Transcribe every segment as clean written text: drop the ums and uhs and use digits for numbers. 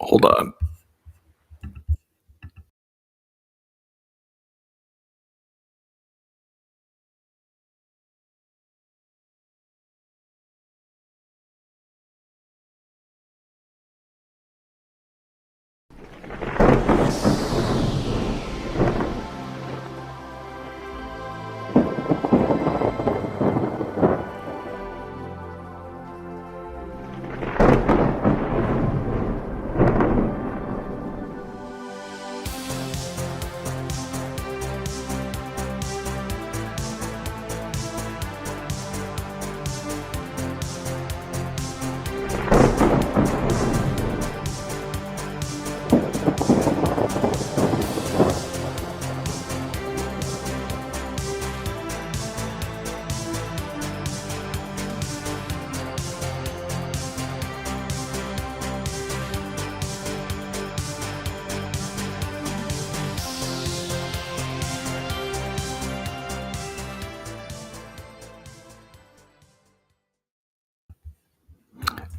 Hold on.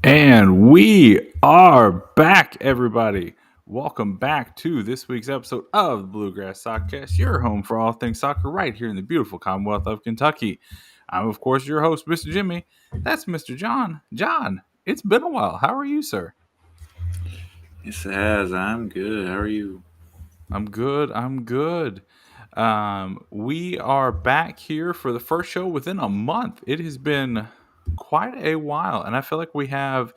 And we are back, everybody. Welcome back to this week's episode of the Bluegrass Sockcast, your home for all things soccer right here in the beautiful Commonwealth of Kentucky. I'm, of course, your host, Mr. Jimmie. That's Mr. Jon. Jon, it's been a while. How are you, sir? Yes, it has. I'm good. How are you? I'm good. I'm good. We are back here for the first show within a month. It has been quite a while, and I feel like we have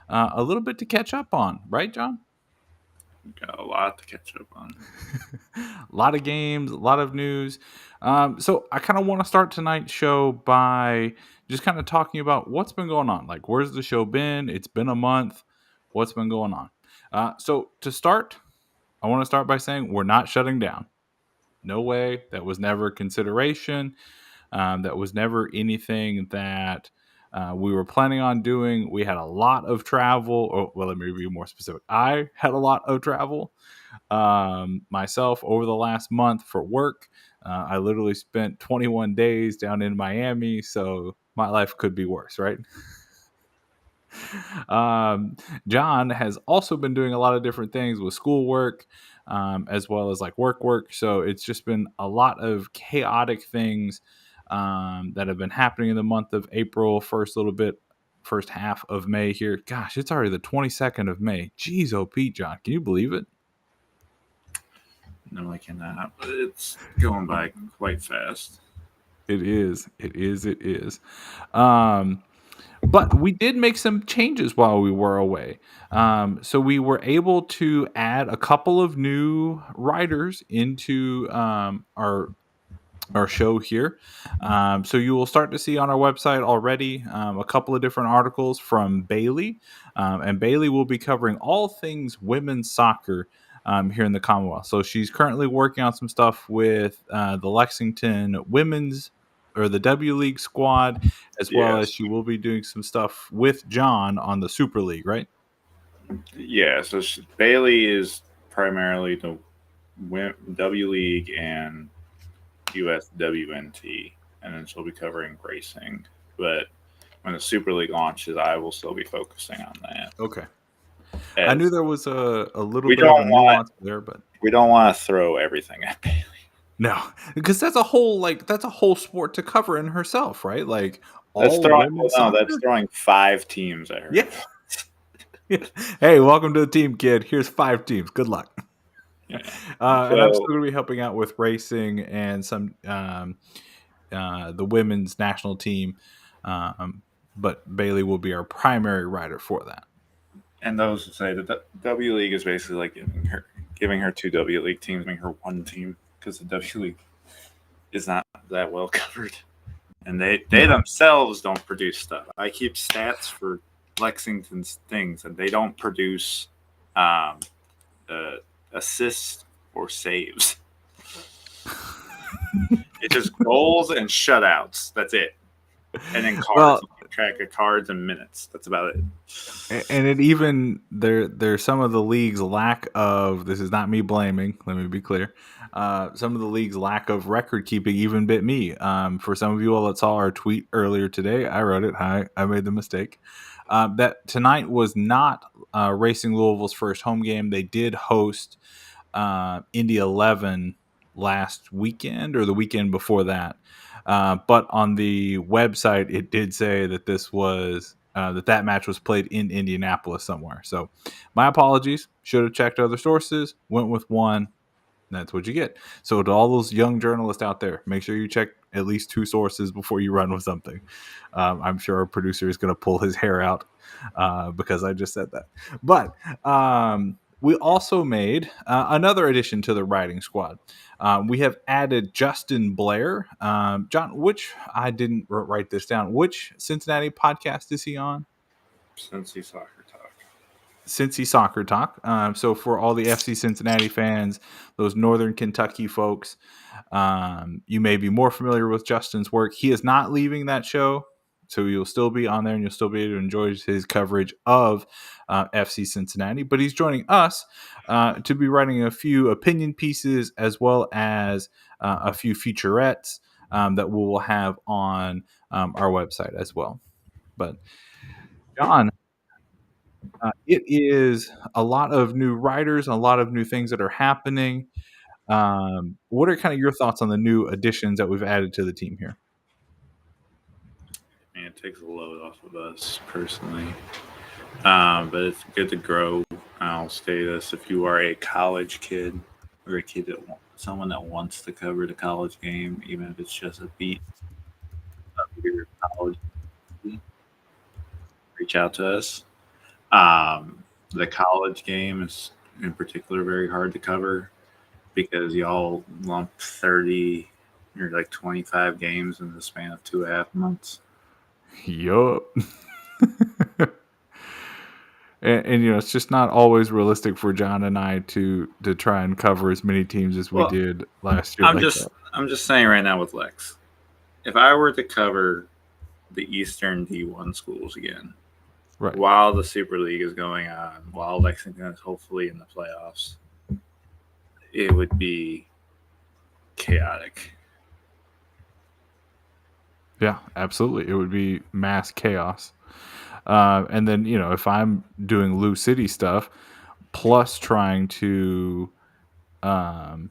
a little bit to catch up on, right, Jon? Got a lot to catch up on. A lot of games, a lot of news. So I kind of want to start tonight's show by just kind of talking about what's been going on. Like, where's the show been? It's been a month. What's been going on? So to start, I want to start by saying we're not shutting down. No way. That was never a consideration. That was never anything that we were planning on doing. We had a lot of travel. Or, well, let me be more specific. I had a lot of travel myself over the last month for work. I literally spent 21 days down in Miami, so my life could be worse, right? Jon has also been doing a lot of different things with schoolwork, as well as like work. So it's just been a lot of chaotic things that have been happening in the month of April, first half of May here. Gosh, it's already the 22nd of May. Jeez, oh Pete, Jon, can you believe it? No, I cannot. But it's going by quite fast. It is. It is. It is. Um, but we did make some changes while we were away. So we were able to add a couple of new writers into our show here. So you will start to see on our website already a couple of different articles from Bailey. And Bailey will be covering all things women's soccer here in the Commonwealth. So she's currently working on some stuff with the Lexington women's or the W League squad, as well as Yes. she will be doing some stuff with Jon on the Super League, right? Yeah. So Bailey is primarily the W League and USWNT, and then she'll be covering racing. But when the Super League launches, I will still be focusing on that. Okay. I knew As there was a little we bit of a don't want nuance there, but we don't want to throw everything at Bailey. no, because that's a whole sport to cover in herself, right? Like That's all throwing. women's Well, no, that's soccer. throwing 5 teams at her. Yeah. Hey, welcome to the team, kid. Here's 5 teams. Good luck. Yeah. And I'm still So going to be helping out with racing and some the women's national team. But Bailey will be our primary rider for that. and those who say that the W League is basically like giving her 2 W League teams, giving her 1 team because the W League is not that well covered, and they No. themselves don't produce stuff. I keep stats for Lexington's things, and they don't produce um, assists or saves. It's just goals and shutouts. That's it. And then cards. Well, You keep track of cards and minutes. That's about it. and it even there's some of the league's lack of, this is not me blaming, let me be clear, some of the league's lack of record keeping even bit me. For some of you all that saw our tweet earlier today, I wrote it. Hi, I made the mistake. that tonight was not Racing Louisville's first home game. They did host Indy 11 last weekend or the weekend before that. But on the website, it did say that this was that match was played in Indianapolis somewhere. So my apologies. Should have checked other sources. Went with one. That's what you get. So to all those young journalists out there, make sure you check at least 2 sources before you run with something. I'm sure our producer is going to pull his hair out because I just said that. But we also made another addition to the writing squad. We have added Justin Blair. John, which I didn't write this down. Which Cincinnati podcast is he on? Cincy Soccer Talk. Cincy Soccer Talk. So for all the FC Cincinnati fans, those Northern Kentucky folks, you may be more familiar with Justin's work. He is not leaving that show, so you'll still be on there and you'll still be able to enjoy his coverage of FC Cincinnati. But he's joining us to be writing a few opinion pieces as well as a few featurettes that we will have on our website as well. But John, it is a lot of new writers, a lot of new things that are happening. What are kind of your thoughts on the new additions that we've added to the team here? I mean, it takes a load off of us personally, but it's good to grow. I'll say this: if you are a college kid or a kid someone that wants to cover the college game, even if it's just a beat of your college, reach out to us. The college game is in particular very hard to cover because y'all lump 30 or like 25 games in the span of 2.5 months. Yup. And it's just not always realistic for John and I to try and cover as many teams as we did last year. I'm just saying right now with Lex, if I were to cover the Eastern D1 schools again, right, while the Super League is going on, while Lexington is hopefully in the playoffs, it would be chaotic. Yeah, absolutely. It would be mass chaos. And then, if I'm doing Lou City stuff, plus trying to, sorry,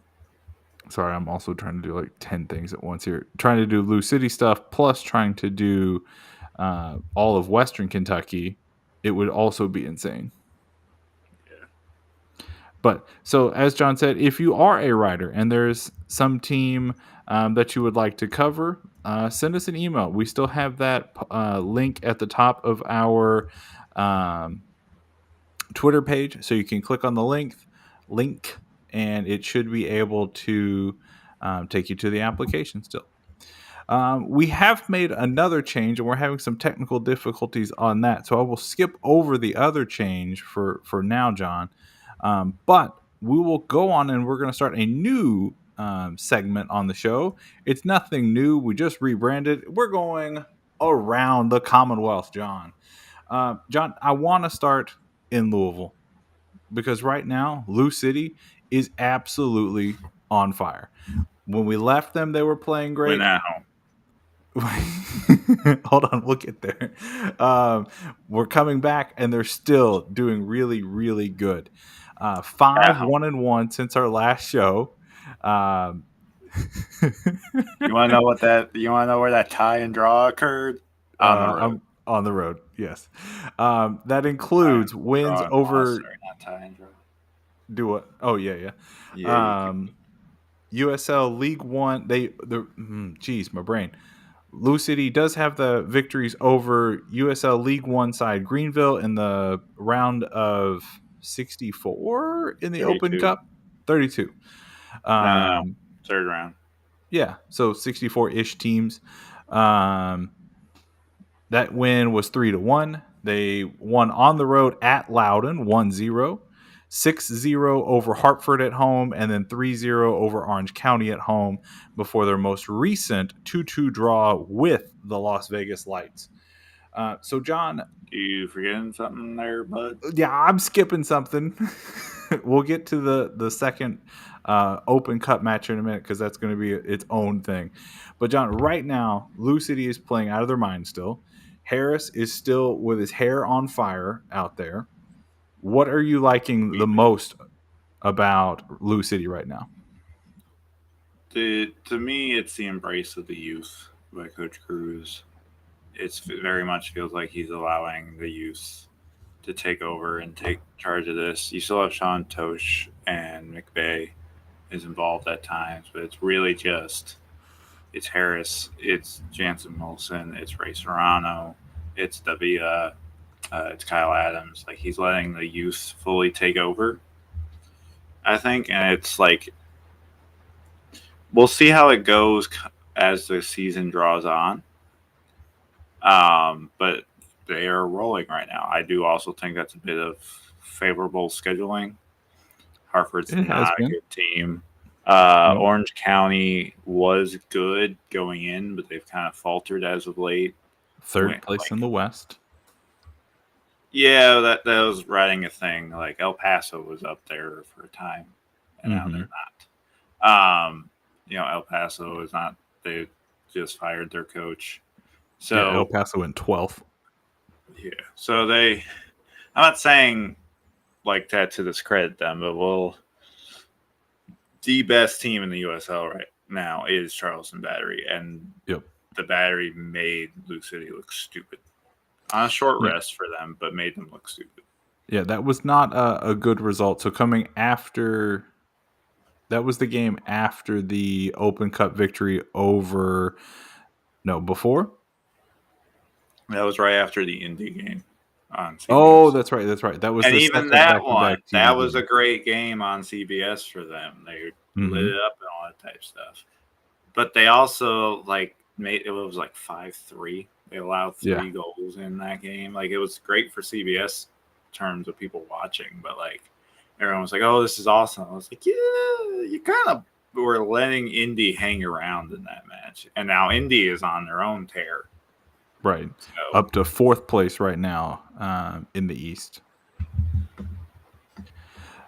I'm also trying to do like 10 things at once here. Trying to do Lou City stuff, plus trying to do all of Western Kentucky, it would also be insane. But so, as John said, if you are a writer and there's some team that you would like to cover, send us an email. We still have that link at the top of our Twitter page, so you can click on the link, and it should be able to take you to the application still. We have made another change, and we're having some technical difficulties on that, so I will skip over the other change for now, John. But we will go on and we're going to start a new segment on the show. It's nothing new. We just rebranded. We're going around the Commonwealth, John. John, I want to start in Louisville because right now, Lou City is absolutely on fire. When we left them, they were playing great. Hold on, we'll get there. We're coming back, and they're still doing really, really good. 5-1-1 since our last show. You want to know You want to know where that tie and draw occurred? On the road. On the road, yes. That includes wins over. Sorry, not tie and draw. Do what? Oh yeah. USL League One. Geez, my brain. Lou City does have the victories over USL League One side Greenville in the round of 64 in the 32. Open Cup. 32. No, third round. Yeah, so 64-ish teams. That win was 3-1. They won on the road at Loudoun, 1-0. 6-0 over Hartford at home, and then 3-0 over Orange County at home before their most recent 2-2 draw with the Las Vegas Lights. So, John... You forgetting something there, bud? Yeah, I'm skipping something. We'll get to the second Open Cup match in a minute because that's going to be its own thing. But, John, right now, Lou City is playing out of their mind still. Harris is still with his hair on fire out there. What are you liking the most about Lou City right now? To me, it's the embrace of the youth by Coach Cruz. It's very much feels like he's allowing the youth to take over and take charge of this. You still have Sean Tosh and McVay is involved at times, but it's really just it's Harris, it's Jansen Wilson, it's Ray Serrano, it's Davia, it's Kyle Adams. Like he's letting the youth fully take over, I think, and it's like we'll see how it goes as the season draws on. But they are rolling right now. I do also think that's a bit of favorable scheduling. Hartford's not a good team. Orange County was good going in, but they've kind of faltered as of late. Third place in the West. Yeah, that was riding a thing. Like El Paso was up there for a time, and now they're not. El Paso is not. They just fired their coach. So yeah, El Paso went 12th. Yeah, so I'm not saying like that to discredit them, but the best team in the USL right now is Charleston Battery, and the Battery made Lou City look stupid on a short rest for them, but made them look stupid. Yeah, that was not a good result. So coming after, that was the game after the Open Cup victory over, before? That was right after the Indy game on CBS. Oh, that's right. That was and the even that one. That was a great game on CBS for them. They lit it up and all that type of stuff. But they also made it was 5-3. They allowed 3 goals in that game. Like it was great for CBS in terms of people watching, but everyone was like, "Oh, this is awesome." I was like, "Yeah, you kind of were letting Indy hang around in that match, and now Indy is on their own tear." Right. So, up to 4th place right now in the East.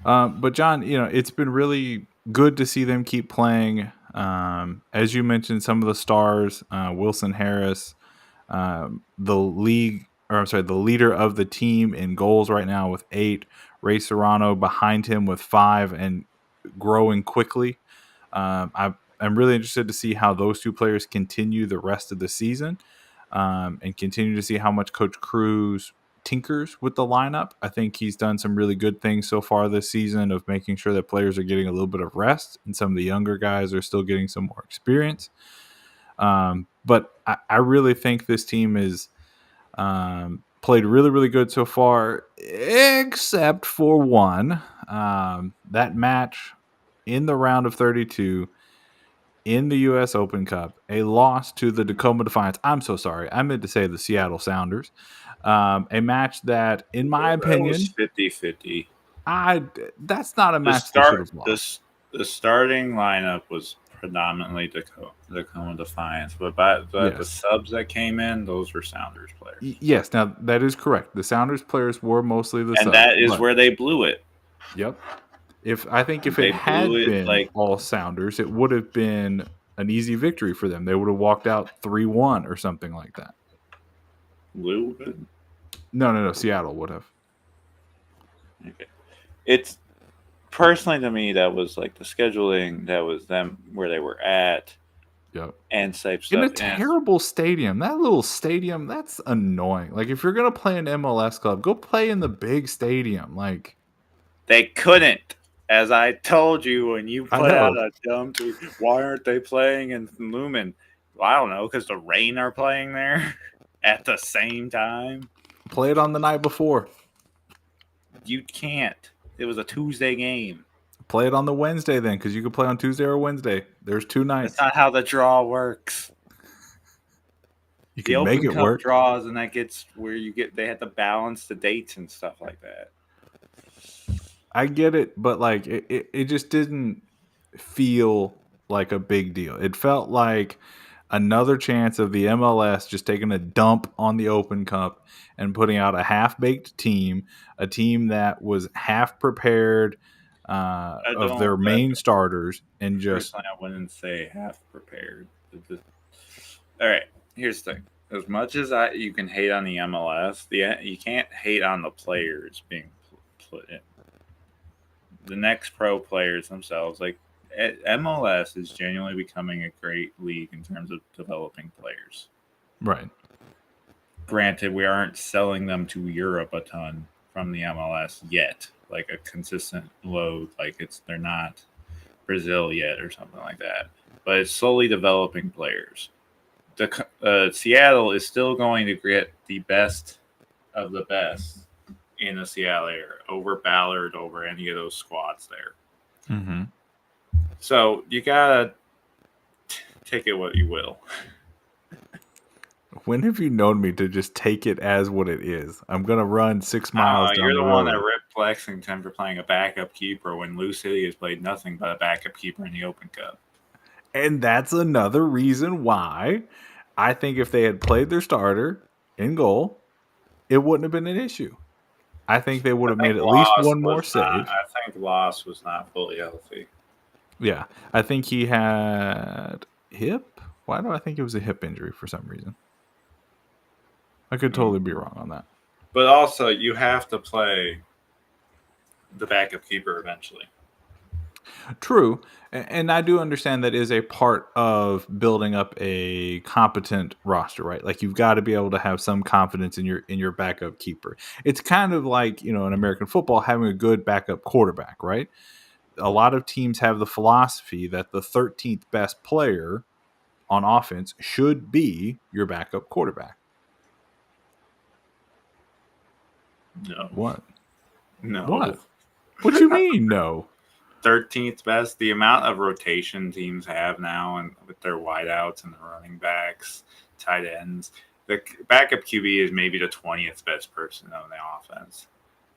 But John, it's been really good to see them keep playing. As you mentioned, some of the stars, Wilson Harris, the leader of the team in goals right now with 8, Ray Serrano behind him with 5 and growing quickly. I'm really interested to see how those 2 players continue the rest of the season. And continue to see how much Coach Cruz tinkers with the lineup. I think he's done some really good things so far this season of making sure that players are getting a little bit of rest and some of the younger guys are still getting some more experience. But I really think this team is played really, really good so far, except for one. That match in the round of 32 in the U.S. Open Cup, a loss to the Tacoma Defiance. I'm so sorry. I meant to say the Seattle Sounders. A match that, in my opinion, was 50-50. That's not a match they should have lost. The starting lineup was predominantly Tacoma Defiance, but the subs that came in, those were Sounders players. Yes, now that is correct. The Sounders players were mostly the subs. And that is where they blew it. Yep. If it had been all Sounders, it would have been an easy victory for them. They would have walked out 3-1 or something like that. Blue would? No. Seattle would have. Okay. It's personally to me that was the scheduling. That was them where they were at. Yep. And safe stuff. In a terrible stadium. That little stadium, that's annoying. If you're gonna play an MLS club, go play in the big stadium. They couldn't. As I told you when you put out a dumb tweet, why aren't they playing in Lumen? Well, I don't know, because the Rain are playing there at the same time. Play it on the night before. You can't. It was a Tuesday game. Play it on the Wednesday then, because you can play on Tuesday or Wednesday. There's 2 nights. That's not how the draw works. You can make it work. Draws, and that gets where they have to balance the dates and stuff like that. I get it, but it just didn't feel like a big deal. It felt like another chance of the MLS just taking a dump on the Open Cup and putting out a half-baked team, a team that was half prepared of their main starters, and just. Personally, I wouldn't say half prepared. All right, here's the thing. as much as you can hate on the MLS, you can't hate on the players being put in. The next pro players themselves, like MLS, is genuinely becoming a great league in terms of developing players. Right. Granted, we aren't selling them to Europe a ton from the MLS yet, like a consistent load. Like they're not Brazil yet or something like that. But it's slowly developing players. Seattle is still going to get the best of the best in the Seattle area over Ballard, over any of those squads there. Mm-hmm. So you gotta take it what you will. When have you known me to just take it as what it is? I'm gonna run 6 miles down you're the the road. one that ripped Lexington for playing a backup keeper when Lou City has played nothing but a backup keeper in the Open Cup. And that's another reason why I think if they had played their starter in goal, it wouldn't have been an issue. I think they would have made at least one more save. I think Loss was not fully healthy. Yeah. I think he had hip. Why do I think it was a hip injury for some reason? I could totally be wrong on that. But also, you have to play the backup keeper eventually. True. And I do understand that is a part of building up a competent roster, right? Like you've got to be able to have some confidence in your backup keeper. It's kind of like, in American football having a good backup quarterback, right? A lot of teams have the philosophy that the 13th best player on offense should be your backup quarterback. No. What? No. What you mean, no? 13th best. The amount of rotation teams have now, and with their wideouts and the running backs, tight ends, the backup QB is maybe the 20th best person on the offense.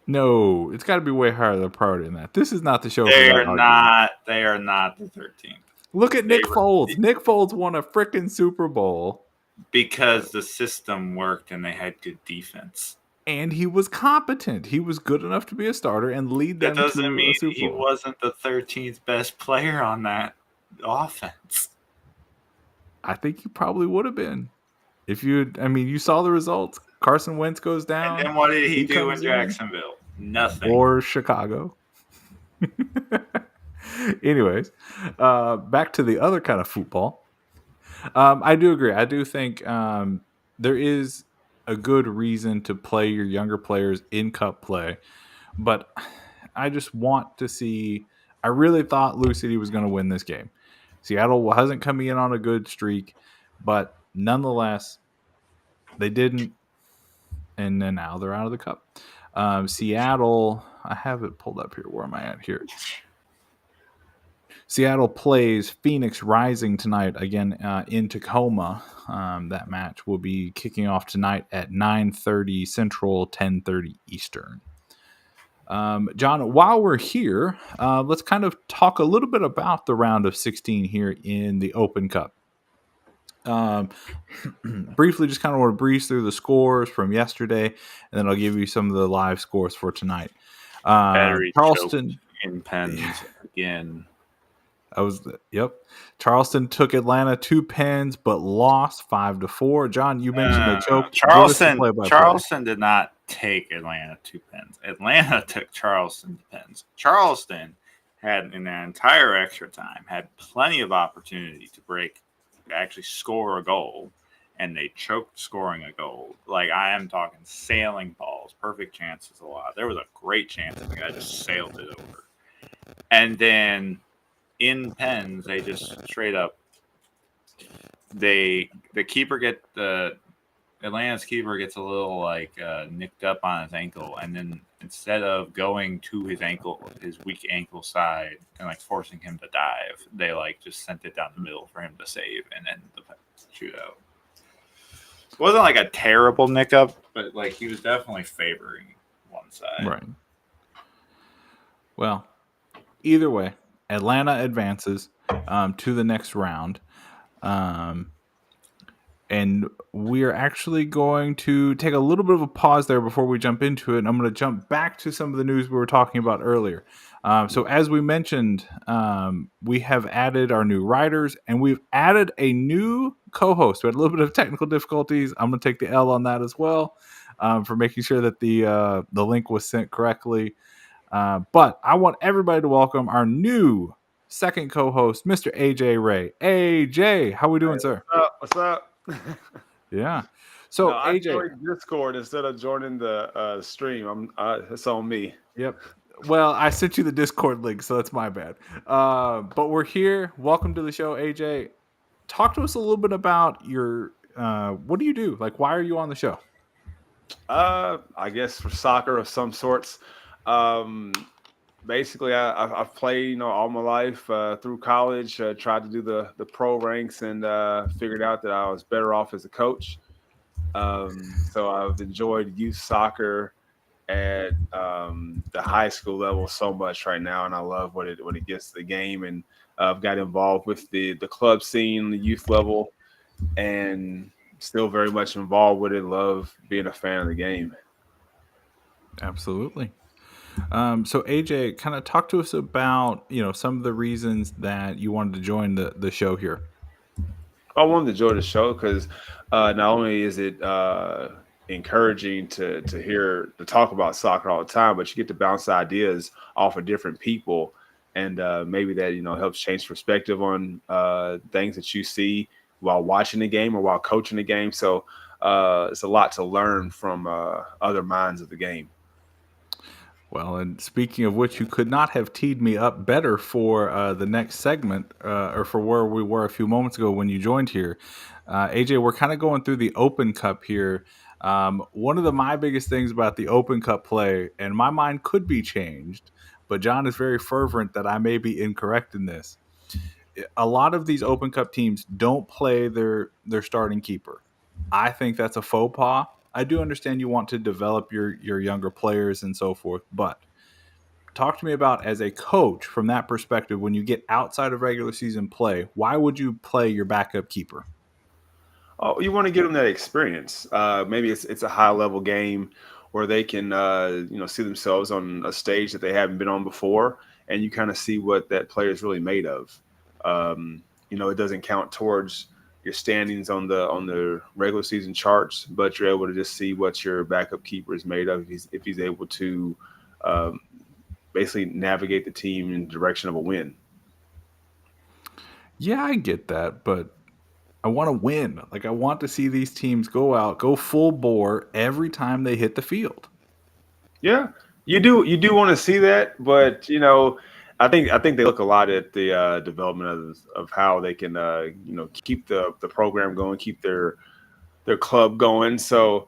No, it's got to be way higher the priority than that. This is not the show. They are not the 13th. Look at Nick Foles. Nick Foles won a freaking Super Bowl because the system worked and they had good defense. And he was competent. He was good enough to be a starter and lead them to a Super Bowl. That doesn't mean he wasn't the 13th best player on that offense. I think he probably would have been. You saw the results. Carson Wentz goes down. And then what did he do in Jacksonville? Nothing. Or Chicago. Anyways, back to the other kind of football. I do agree. I do think there is a good reason to play your younger players in cup play, but I just want to see. I really thought Lou City was going to win this game. Seattle hasn't come in on a good streak, but nonetheless, they didn't, and then now they're out of the cup. Seattle, I have it pulled up here. Where am I at here? Seattle plays Phoenix Rising tonight again in Tacoma. That match will be kicking off tonight at 9:30 Central, 10:30 Eastern. John, while we're here, let's kind of talk a little bit about the round of 16 here in the Open Cup. Briefly, just kind of want to breeze through the scores from yesterday, and then I'll give you some of the live scores for tonight. Charleston in pens again. Charleston took Atlanta 2 pens, but lost 5-4. John, you mentioned the choke. Charleston did not take Atlanta 2 pens. Atlanta took Charleston pens. Charleston had in their entire extra time had plenty of opportunity to actually score a goal, and they choked scoring a goal. Like, I am talking sailing balls, perfect chances a lot. There was a great chance and the guy just sailed it over. And then in pens, they just straight up Atlanta's keeper gets a little nicked up on his ankle, and then instead of going to his weak ankle side and forcing him to dive, they just sent it down the middle for him to save and then the shootout. It wasn't like a terrible nick up, but he was definitely favoring one side. Right. Well, either way, Atlanta advances to the next round. And we're actually going to take a little bit of a pause there before we jump into it. And I'm going to jump back to some of the news we were talking about earlier. So, as we mentioned, we have added our new writers and we've added a new co host. We had a little bit of technical difficulties. I'm going to take the L on that as well for making sure that the link was sent correctly. But I want everybody to welcome our new second co-host, Mr. AJ Ray. AJ, how we doing, sir? What's up? Yeah. No, So I AJ, joined Discord instead of joining the stream. It's on me. yep. Well, I sent you the Discord link, so that's my bad. But we're here. Welcome to the show, AJ. Talk to us a little bit about your what do you do? Like, why are you on the show? I guess for soccer of some sorts. Um, Basically, I've played all my life through college. Tried to do the pro ranks and figured out that I was better off as a coach. So I've enjoyed youth soccer at the high school level so much right now, and I love what it gets to the game. And I've got involved with the club scene, the youth level, and still very much involved with it. Love being a fan of the game. Absolutely. So AJ, kind of talk to us about some of the reasons that you wanted to join the show here. I wanted to join the show because not only is it encouraging to hear to talk about soccer all the time, but you get to bounce ideas off of different people, and maybe that helps change perspective on things that you see while watching the game or while coaching the game. So it's a lot to learn from other minds of the game. Well, and speaking of which, you could not have teed me up better for the next segment, or for where we were a few moments ago when you joined here. AJ, we're kind of going through the Open Cup here. One of my biggest things about the Open Cup play, and my mind could be changed, but Jon is very fervent that I may be incorrect in this. A lot of these Open Cup teams don't play their starting keeper. I think that's a faux pas. I do understand you want to develop your younger players and so forth, but talk to me about, as a coach, from that perspective, when you get outside of regular season play, why would you play your backup keeper? Oh, you want to give them that experience. Maybe it's a high level game where they can see themselves on a stage that they haven't been on before, and you kind of see what that player is really made of. It doesn't count towards your standings on the regular season charts, but you're able to just see what your backup keeper is made of if he's able to um, basically navigate the team in the direction of a win. Yeah, I get that, but I want to win. Like, I want to see these teams go full bore every time they hit the field. Yeah, you do. You do want to see that, but I think they look a lot at the development of how they can keep the program going, keep their club going. So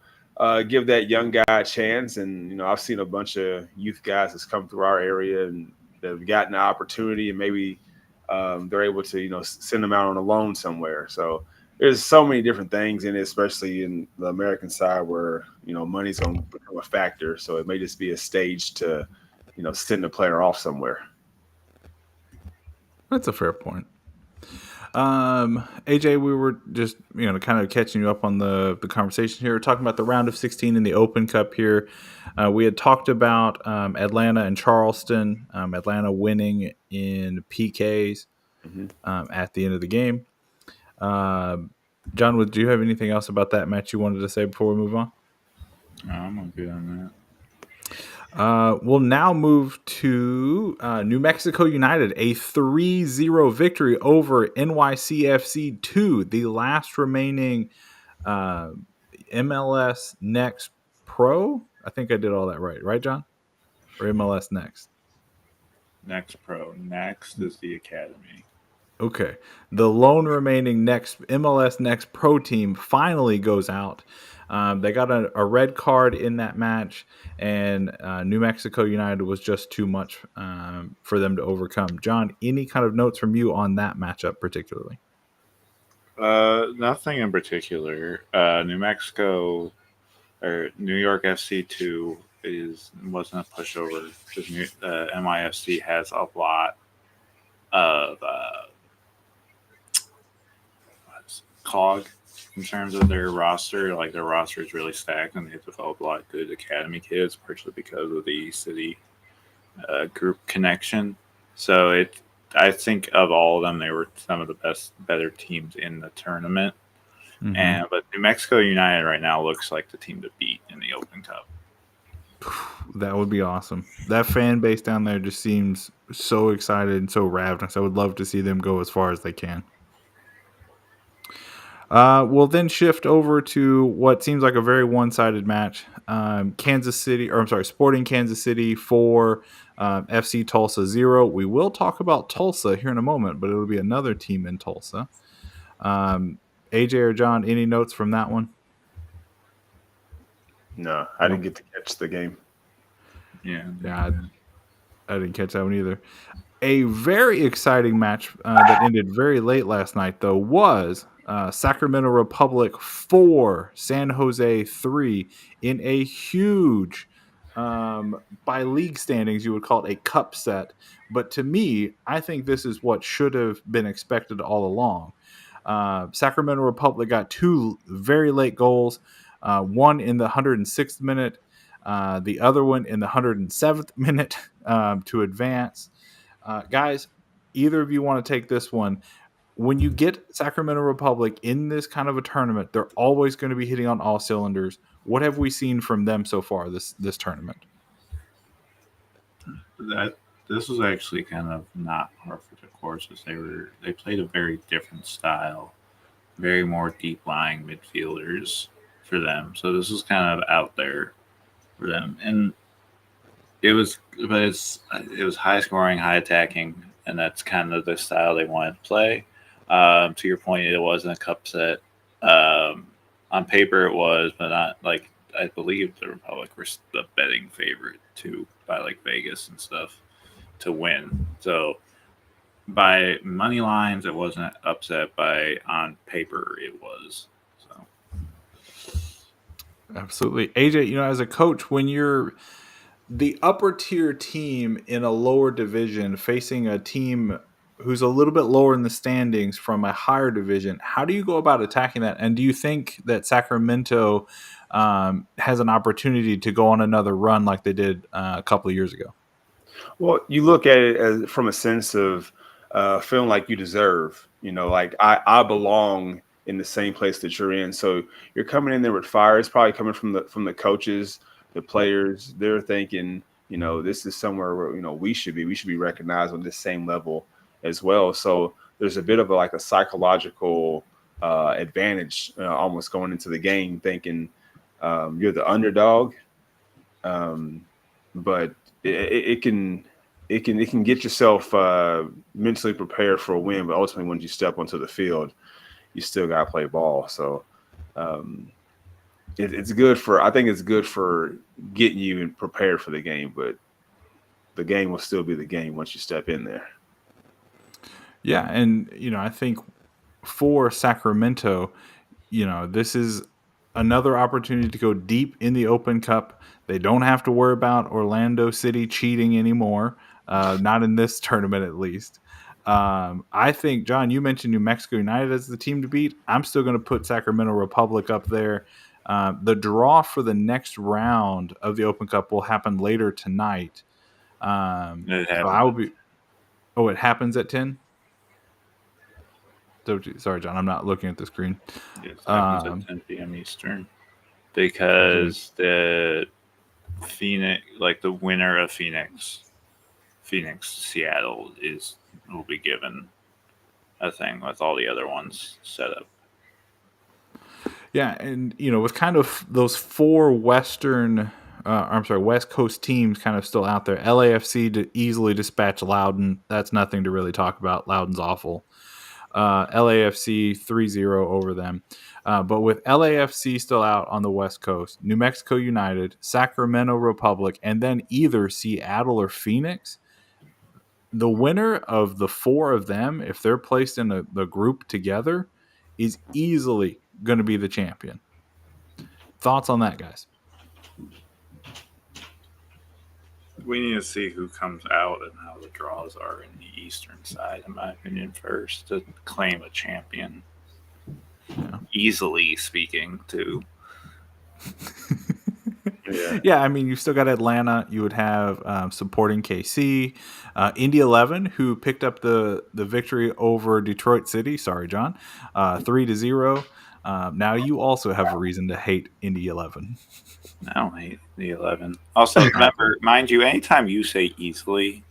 give that young guy a chance. And I've seen a bunch of youth guys that's come through our area and they've gotten an opportunity, and maybe they're able to send them out on a loan somewhere. So there's so many different things in it, especially in the American side where money's going to become a factor. So it may just be a stage to send a player off somewhere. That's a fair point. AJ, we were just kind of catching you up on the conversation here. We're talking about the round of 16 in the Open Cup here. We had talked about Atlanta and Charleston. Atlanta winning in PKs at the end of the game. Jon, do you have anything else about that match you wanted to say before we move on? No, I'm good on that. We'll now move to New Mexico United, a 3-0 victory over NYCFC 2, the last remaining MLS Next Pro. I think I did all that right, Jon? Or MLS Next? Next Pro. Next is the Academy. Okay. The lone remaining MLS Next Pro team finally goes out. They got a red card in that match, and New Mexico United was just too much for them to overcome. Jon, any kind of notes from you on that matchup particularly? Nothing in particular. New Mexico or New York FC 2 wasn't a pushover because MIFC has a lot of COG in terms of their roster. Like their roster is really stacked, and they've developed a lot of good academy kids, partially because of the city group connection. So I think of all of them, they were some of the better teams in the tournament. Mm-hmm. But New Mexico United right now looks like the team to beat in the Open Cup. That would be awesome. That fan base down there just seems so excited and so ravenous. I would love to see them go as far as they can. We'll then shift over to what seems like a very one-sided match. Sporting Kansas City 4, FC Tulsa 0. We will talk about Tulsa here in a moment, but it'll be another team in Tulsa. AJ or John, any notes from that one? No, I didn't get to catch the game. Yeah, I didn't catch that one either. A very exciting match that ended very late last night, though, was Sacramento Republic 4, San Jose 3 in a huge, by league standings, you would call it a cup set. But to me, I think this is what should have been expected all along. Sacramento Republic got 2 very late goals, one in the 106th minute, the other one in the 107th minute to advance. Guys, either of you want to take this one? When you get Sacramento Republic in this kind of a tournament, they're always going to be hitting on all cylinders. What have we seen from them so far this tournament? This was actually kind of not par for the courses. They played a very different style, very more deep lying midfielders for them. So this was kind of out there for them, and it was high scoring, high attacking, and that's kind of the style they wanted to play. To your point, it wasn't a cup set. On paper, it was, but not like I believe the Republic were the betting favorite too by like Vegas and stuff to win. So by money lines, it wasn't upset. By on paper, it was. So absolutely, AJ. As a coach, when you're the upper tier team in a lower division facing a team who's a little bit lower in the standings from a higher division, how do you go about attacking that? And do you think that Sacramento has an opportunity to go on another run like they did a couple of years ago? Well, you look at it as from a sense of feeling like you deserve, like I belong in the same place that you're in. So you're coming in there with fire. It's probably coming from the coaches, the players. They're thinking, this is somewhere where, we should be recognized on this same level as well. So there's a bit of a psychological advantage almost going into the game, thinking you're the underdog. But it can get yourself mentally prepared for a win, but ultimately when you step onto the field, you still got to play ball. So it's good for getting you prepared for the game, but the game will still be the game once you step in there. Yeah, and I think for Sacramento, this is another opportunity to go deep in the Open Cup. They don't have to worry about Orlando City cheating anymore, not in this tournament at least. I think, John, you mentioned New Mexico United as the team to beat. I'm still going to put Sacramento Republic up there. The draw for the next round of the Open Cup will happen later tonight. It happens at 10? Sorry, John, I'm not looking at the screen. It happens at 10 p.m. Eastern because the Phoenix, the winner of Phoenix Seattle will be given a thing with all the other ones set up. Yeah, and with kind of those 4 West Coast teams kind of still out there. LAFC to easily dispatch Loudoun. That's nothing to really talk about. Loudoun's awful. LAFC 3-0 over them. But with LAFC still out on the West Coast, New Mexico United, Sacramento Republic, and then either Seattle or Phoenix, the winner of the 4 of them, if they're placed in the group together, is easily going to be the champion. Thoughts on that, guys? We need to see who comes out and how the draws are in the eastern side, in my opinion, first to claim a champion. Yeah. easily speaking too. Yeah, I mean, you've still got Atlanta. You would have supporting KC, Indy 11, who picked up the victory over Detroit City. Sorry, John, 3-0. Now you also have a reason to hate Indy 11. I don't hate the 11. Also, remember, mind you, anytime you say easily,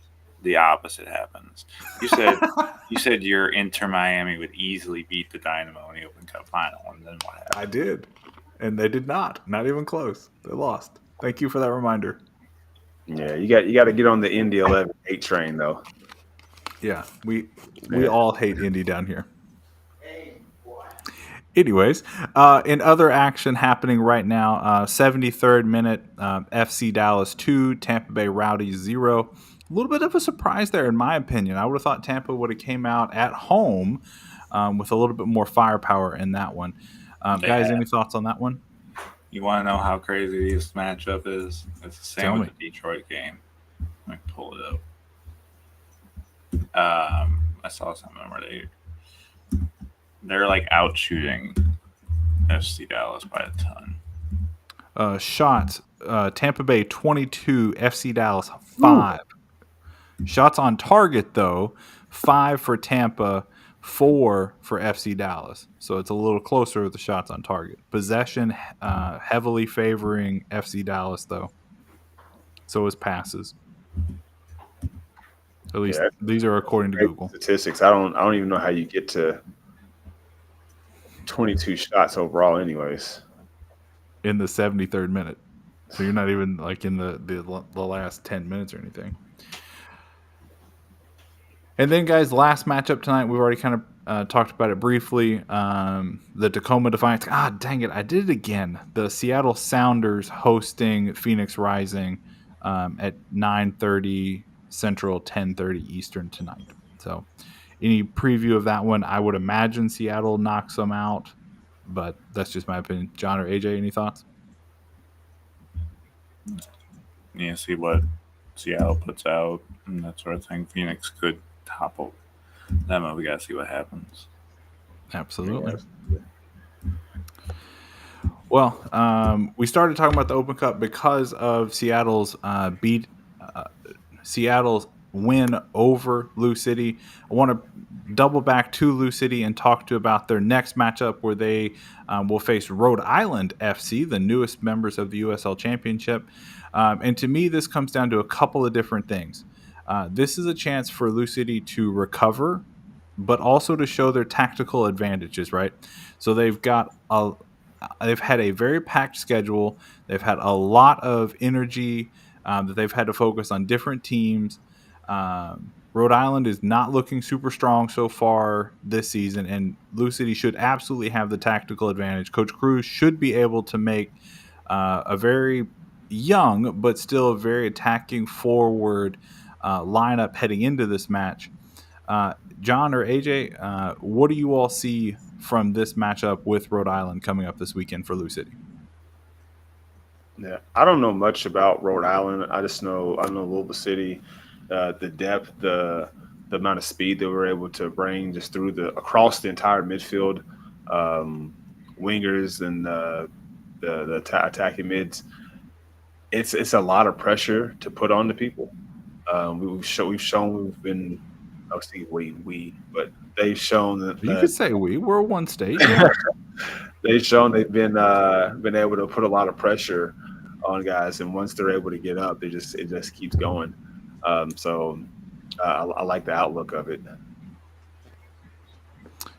the opposite happens. You said your Inter Miami would easily beat the Dynamo in the Open Cup final, and then what happened? I did, and they did not. Not even close. They lost. Thank you for that reminder. Yeah, you got to get on the Indy 11 hate train though. Yeah, we all hate Indy down here. Anyways, in other action happening right now, 73rd minute, FC Dallas 2, Tampa Bay Rowdies 0. A little bit of a surprise there, in my opinion. I would have thought Tampa would have came out at home with a little bit more firepower in that one. Guys, any thoughts on that one? You want to know how crazy this matchup is? It's the same with the Detroit game. Let me pull it up. I saw something where they're like out shooting FC Dallas by a ton. Shots, Tampa Bay 22, FC Dallas 5. Ooh. Shots on target, though, 5 for Tampa, 4 for FC Dallas. So it's a little closer with the shots on target. Possession heavily favoring FC Dallas, though. So is passes. At least these are according to Google statistics. I don't even know how you get to 22 shots overall, anyways. In the 73rd minute, so you're not even like in the last 10 minutes or anything. And then, guys, last matchup tonight, we've already kind of talked about it briefly. The Tacoma Defiance. Ah, dang it, I did it again. The Seattle Sounders hosting Phoenix Rising at 9:30 Central, 10:30 Eastern tonight. So, any preview of that one? I would imagine Seattle knocks them out, but that's just my opinion. John or AJ, any thoughts? Yeah, see what Seattle puts out and that sort of thing. Phoenix could topple them, but we got to see what happens. Absolutely. Well, we started talking about the Open Cup because of Seattle's Seattle's win over Lou City. I want to double back to Lou City and talk about their next matchup where they will face Rhode Island FC, the newest members of the USL Championship. And to me, this comes down to a couple of different things. This is a chance for Lou City to recover, but also to show their tactical advantages, right? So they've had a very packed schedule. They've had a lot of energy that they've had to focus on different teams. Rhode Island is not looking super strong so far this season, and Lou City should absolutely have the tactical advantage. Coach Cruz should be able to make a very young but still very attacking forward lineup heading into this match. John or AJ, what do you all see from this matchup with Rhode Island coming up this weekend for Lou City? Yeah, I don't know much about Rhode Island. I know Louisville City, the depth, the amount of speed that we're able to bring just across the entire midfield, wingers and the attacking mids. It's a lot of pressure to put on the people. We've shown we've been. Obviously, but they've shown that you could say we're one state. They've shown they've been able to put a lot of pressure on guys, and once they're able to get up, it just keeps going. So I like the outlook of it.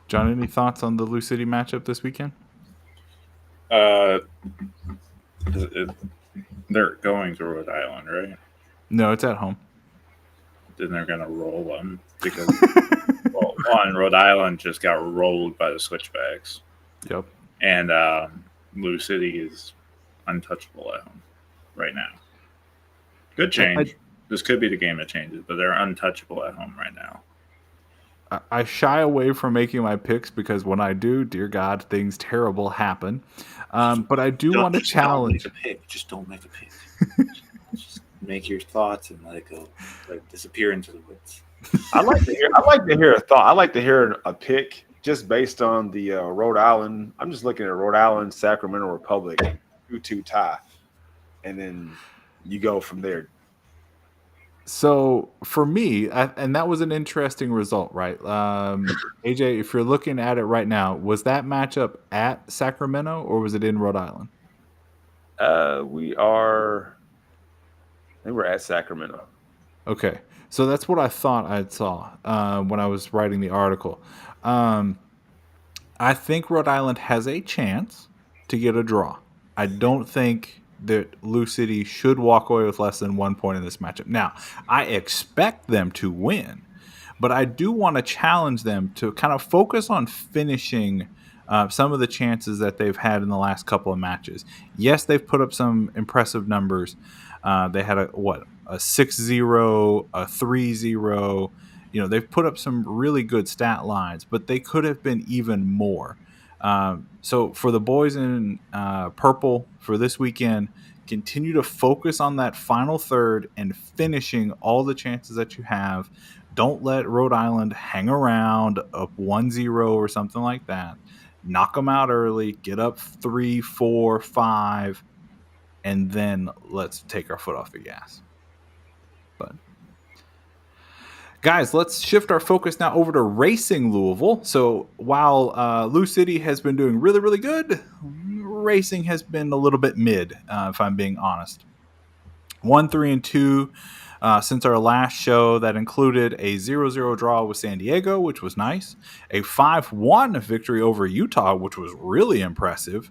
John, any thoughts on the Lou City matchup this weekend? They're going to Rhode Island, right? No, it's at home. Then they're going to roll them because, Rhode Island just got rolled by the Switchbacks. Yep. And Lou City is untouchable at home right now. Could change. This could be the game that changes, but they're untouchable at home right now. I shy away from making my picks because when I do, dear God, things terrible happen. But I do want to challenge. Just don't make a pick. Just make your thoughts and let it go, disappear into the woods. I like to hear a thought. I like to hear a pick just based on the Rhode Island, I'm just looking at Rhode Island, Sacramento Republic, 2-2 tie, and then you go from there. So for me, and that was an interesting result, right? AJ, if you're looking at it right now, was that matchup at Sacramento or was it in Rhode Island? I think we're at Sacramento. Okay, so that's what I thought I saw when I was writing the article. I think Rhode Island has a chance to get a draw. I don't think that Lou City should walk away with less than 1 point in this matchup. Now, I expect them to win, but I do want to challenge them to kind of focus on finishing some of the chances that they've had in the last couple of matches. Yes, they've put up some impressive numbers. They had a 6-0, a 3-0. They've put up some really good stat lines, but they could have been even more. So for the boys in purple for this weekend, continue to focus on that final third and finishing all the chances that you have. Don't let Rhode Island hang around up 1-0 or something like that. Knock them out early, get up 3, 4, 5, and then let's take our foot off the gas. But guys, let's shift our focus now over to Racing Louisville. So while Lou City has been doing really, really good, Racing has been a little bit mid, if I'm being honest. 1-3-2 since our last show. That included a 0-0 draw with San Diego, which was nice. A 5-1 victory over Utah, which was really impressive.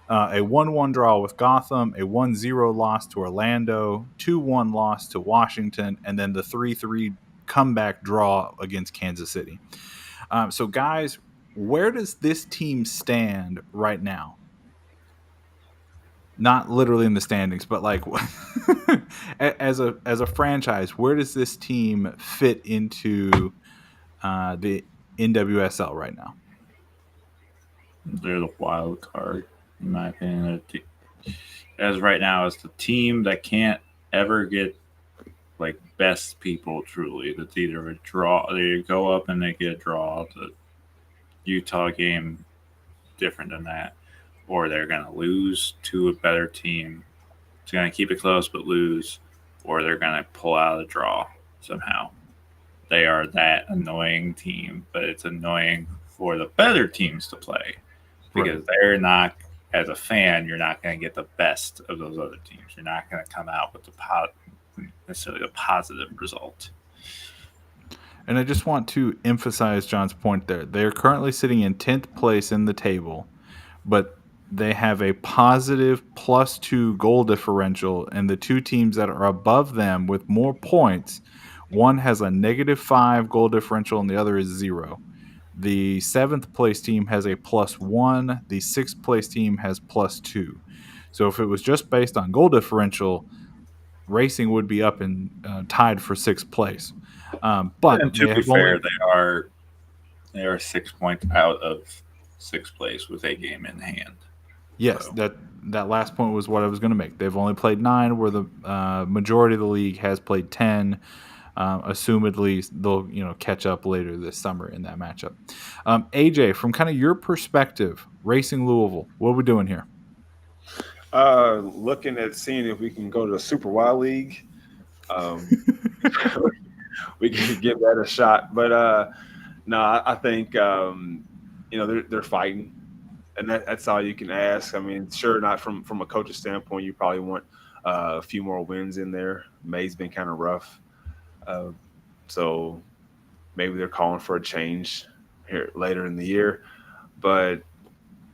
A 1-1 draw with Gotham, a 1-0 loss to Orlando, 2-1 loss to Washington, and then the 3-3 comeback draw against Kansas City. So, guys, where does this team stand right now? Not literally in the standings, but like as a franchise, where does this team fit into the NWSL right now? They're the wild card, in my opinion. As right now, it's the team that can't ever get like best people truly. That's either a draw, they go up and they get a draw. The Utah game different than that, or they're going to lose to a better team. It's going to keep it close but lose, or they're going to pull out a draw somehow. They are that annoying team, but it's annoying for the better teams to play because they're not, as a fan, you're not going to get the best of those other teams. You're not going to come out with necessarily a positive result. And I just want to emphasize John's point there. They're currently sitting in 10th place in the table, but they have a positive +2 goal differential, and the two teams that are above them with more points, one has a -5 goal differential and the other is 0. The 7th place team has a +1. The 6th place team has +2. So if it was just based on goal differential, Racing would be up and tied for 6th place. But and to be fair, they are 6 points out of 6th place with a game in hand. Yes, so that last point was what I was going to make. They've only played 9, where the majority of the league has played 10. Assumedly, they'll catch up later this summer in that matchup. AJ, from kind of your perspective, Racing Louisville, what are we doing here? Looking at seeing if we can go to the Super Wild League. We can give that a shot. But no, I think they're fighting, and that's all you can ask. I mean, sure, not from a coach's standpoint, you probably want a few more wins in there. May's been kind of rough. So maybe they're calling for a change here later in the year. But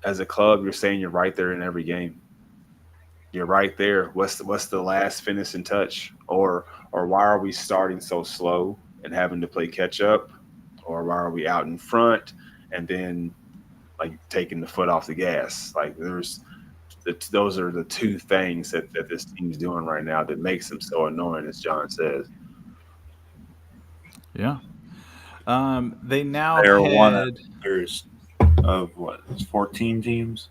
as a club, you're saying you're right there in every game. You're right there. What's the last finishing touch? Or why are we starting so slow and having to play catch up? Or why are we out in front and then like taking the foot off the gas? Like those are the two things that this team's doing right now that makes them so annoying, as John says. Yeah. They now they're one of 14 teams,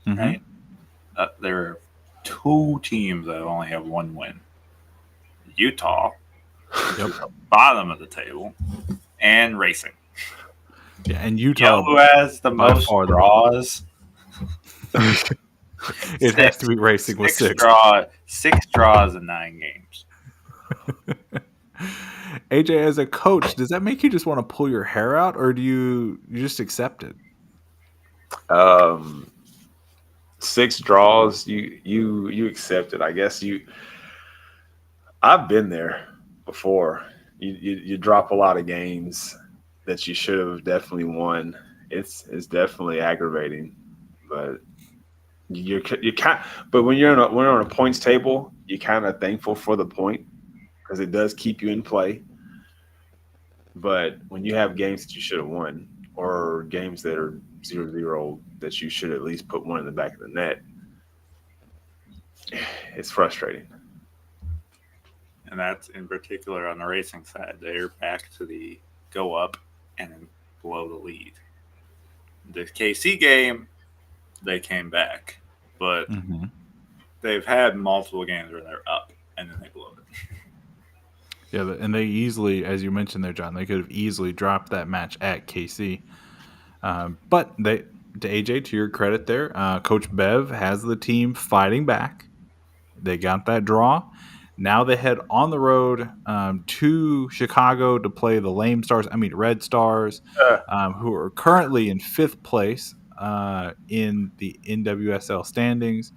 right? There are 2 teams that only have 1 win. Utah, yep. bottom of the table, and Racing. Yeah, and Utah, who has the by most far draws? It has to be Racing with 6. 6 draws in 9 games. AJ, as a coach, does that make you just want to pull your hair out, or do you just accept it? 6 draws, you accept it. I guess I've been there before. You drop a lot of games that you should have definitely won. It's definitely aggravating, but you kind. But when you're on a points table, you're kind of thankful for the point because it does keep you in play. But when you have games that you should have won, or games that are 0-0 that you should at least put one in the back of the net, it's frustrating. And that's in particular on the Racing side. They're back to the go up and then blow the lead. The KC game, they came back, but they've had multiple games where they're up and then they blow it. Yeah, and they easily, as you mentioned there, John, they could have easily dropped that match at KC. But to AJ, to your credit there, Coach Bev has the team fighting back. They got that draw. Now they head on the road to Chicago to play the Red Stars, who are currently in 5th place in the NWSL standings.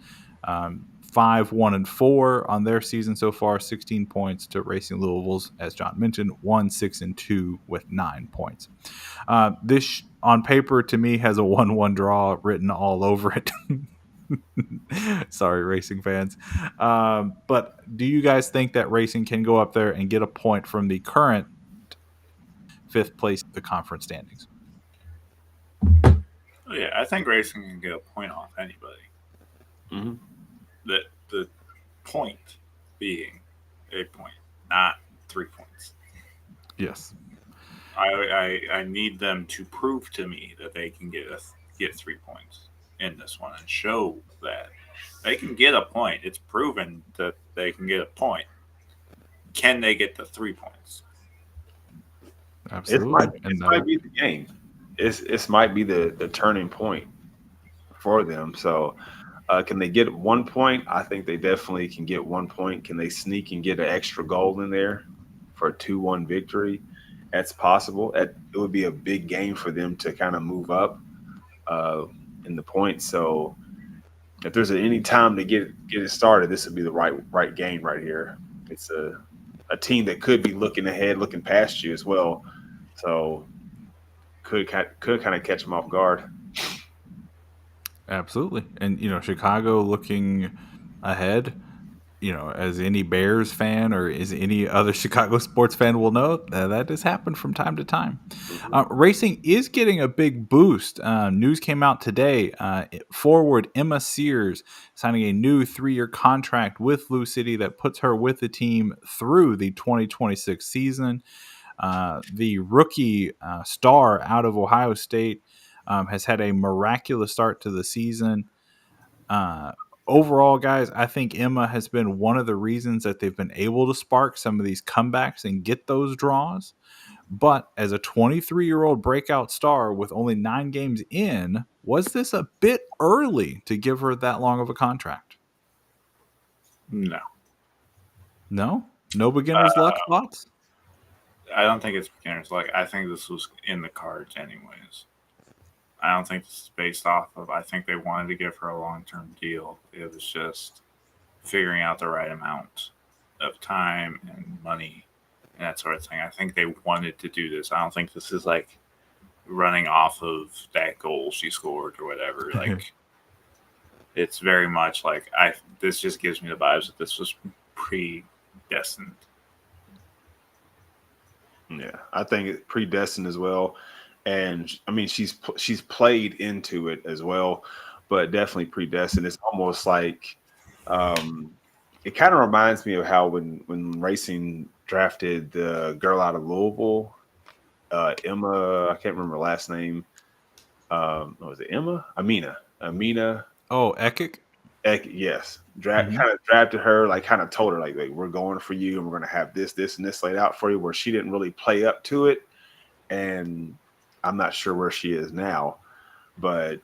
5-1-4 on their season so far, 16 points to Racing Louisville's, as John mentioned, 1-6-2 with 9 points. This, on paper, to me, has a 1-1 draw written all over it. Sorry, Racing fans. But do you guys think that Racing can go up there and get a point from the current 5th place of the conference standings? Oh, yeah, I think Racing can get a point off anybody. Mm-hmm. The point being a point, not 3 points. Yes. I need them to prove to me that they can get 3 points in this one and show that they can get a point. It's proven that they can get a point. Can they get the 3 points? Absolutely. It might be the game. It might be the turning point for them. So can they get 1 point? I think they definitely can get 1 point. Can they sneak and get an extra goal in there for a 2-1 victory? That's possible. It would be a big game for them to kind of move up in the points. So if there's any time to get it started, this would be the right game right here. It's a team that could be looking ahead, looking past you as well. So could kind of catch them off guard. Absolutely. And, Chicago looking ahead, as any Bears fan or as any other Chicago sports fan will know, that has happened from time to time. Racing is getting a big boost. News came out today. Forward Emma Sears signing a new 3-year contract with Lou City that puts her with the team through the 2026 season. The rookie star out of Ohio State has had a miraculous start to the season. Overall, guys, I think Emma has been one of the reasons that they've been able to spark some of these comebacks and get those draws. But as a 23-year-old breakout star with only 9 games in, was this a bit early to give her that long of a contract? No. No? No beginner's luck thoughts? I don't think it's beginner's luck. I think this was in the cards anyways. I don't think this is based off of, I think they wanted to give her a long-term deal. It was just figuring out the right amount of time and money and that sort of thing. I think they wanted to do this. I don't think this is like running off of that goal she scored or whatever. Like, it's very much like, this just gives me the vibes that this was predestined. Yeah, I think it's predestined as well. And I mean, she's played into it as well, but definitely predestined. It's almost like it kind of reminds me of how when Racing drafted the girl out of Louisville, Emma, I can't remember her last name. Was it Emma? Amina. Oh, Ekik? Yes. Kind of drafted her, like kind of told her like we're going for you and we're going to have this and this laid out for you, where she didn't really play up to it. And I'm not sure where she is now, but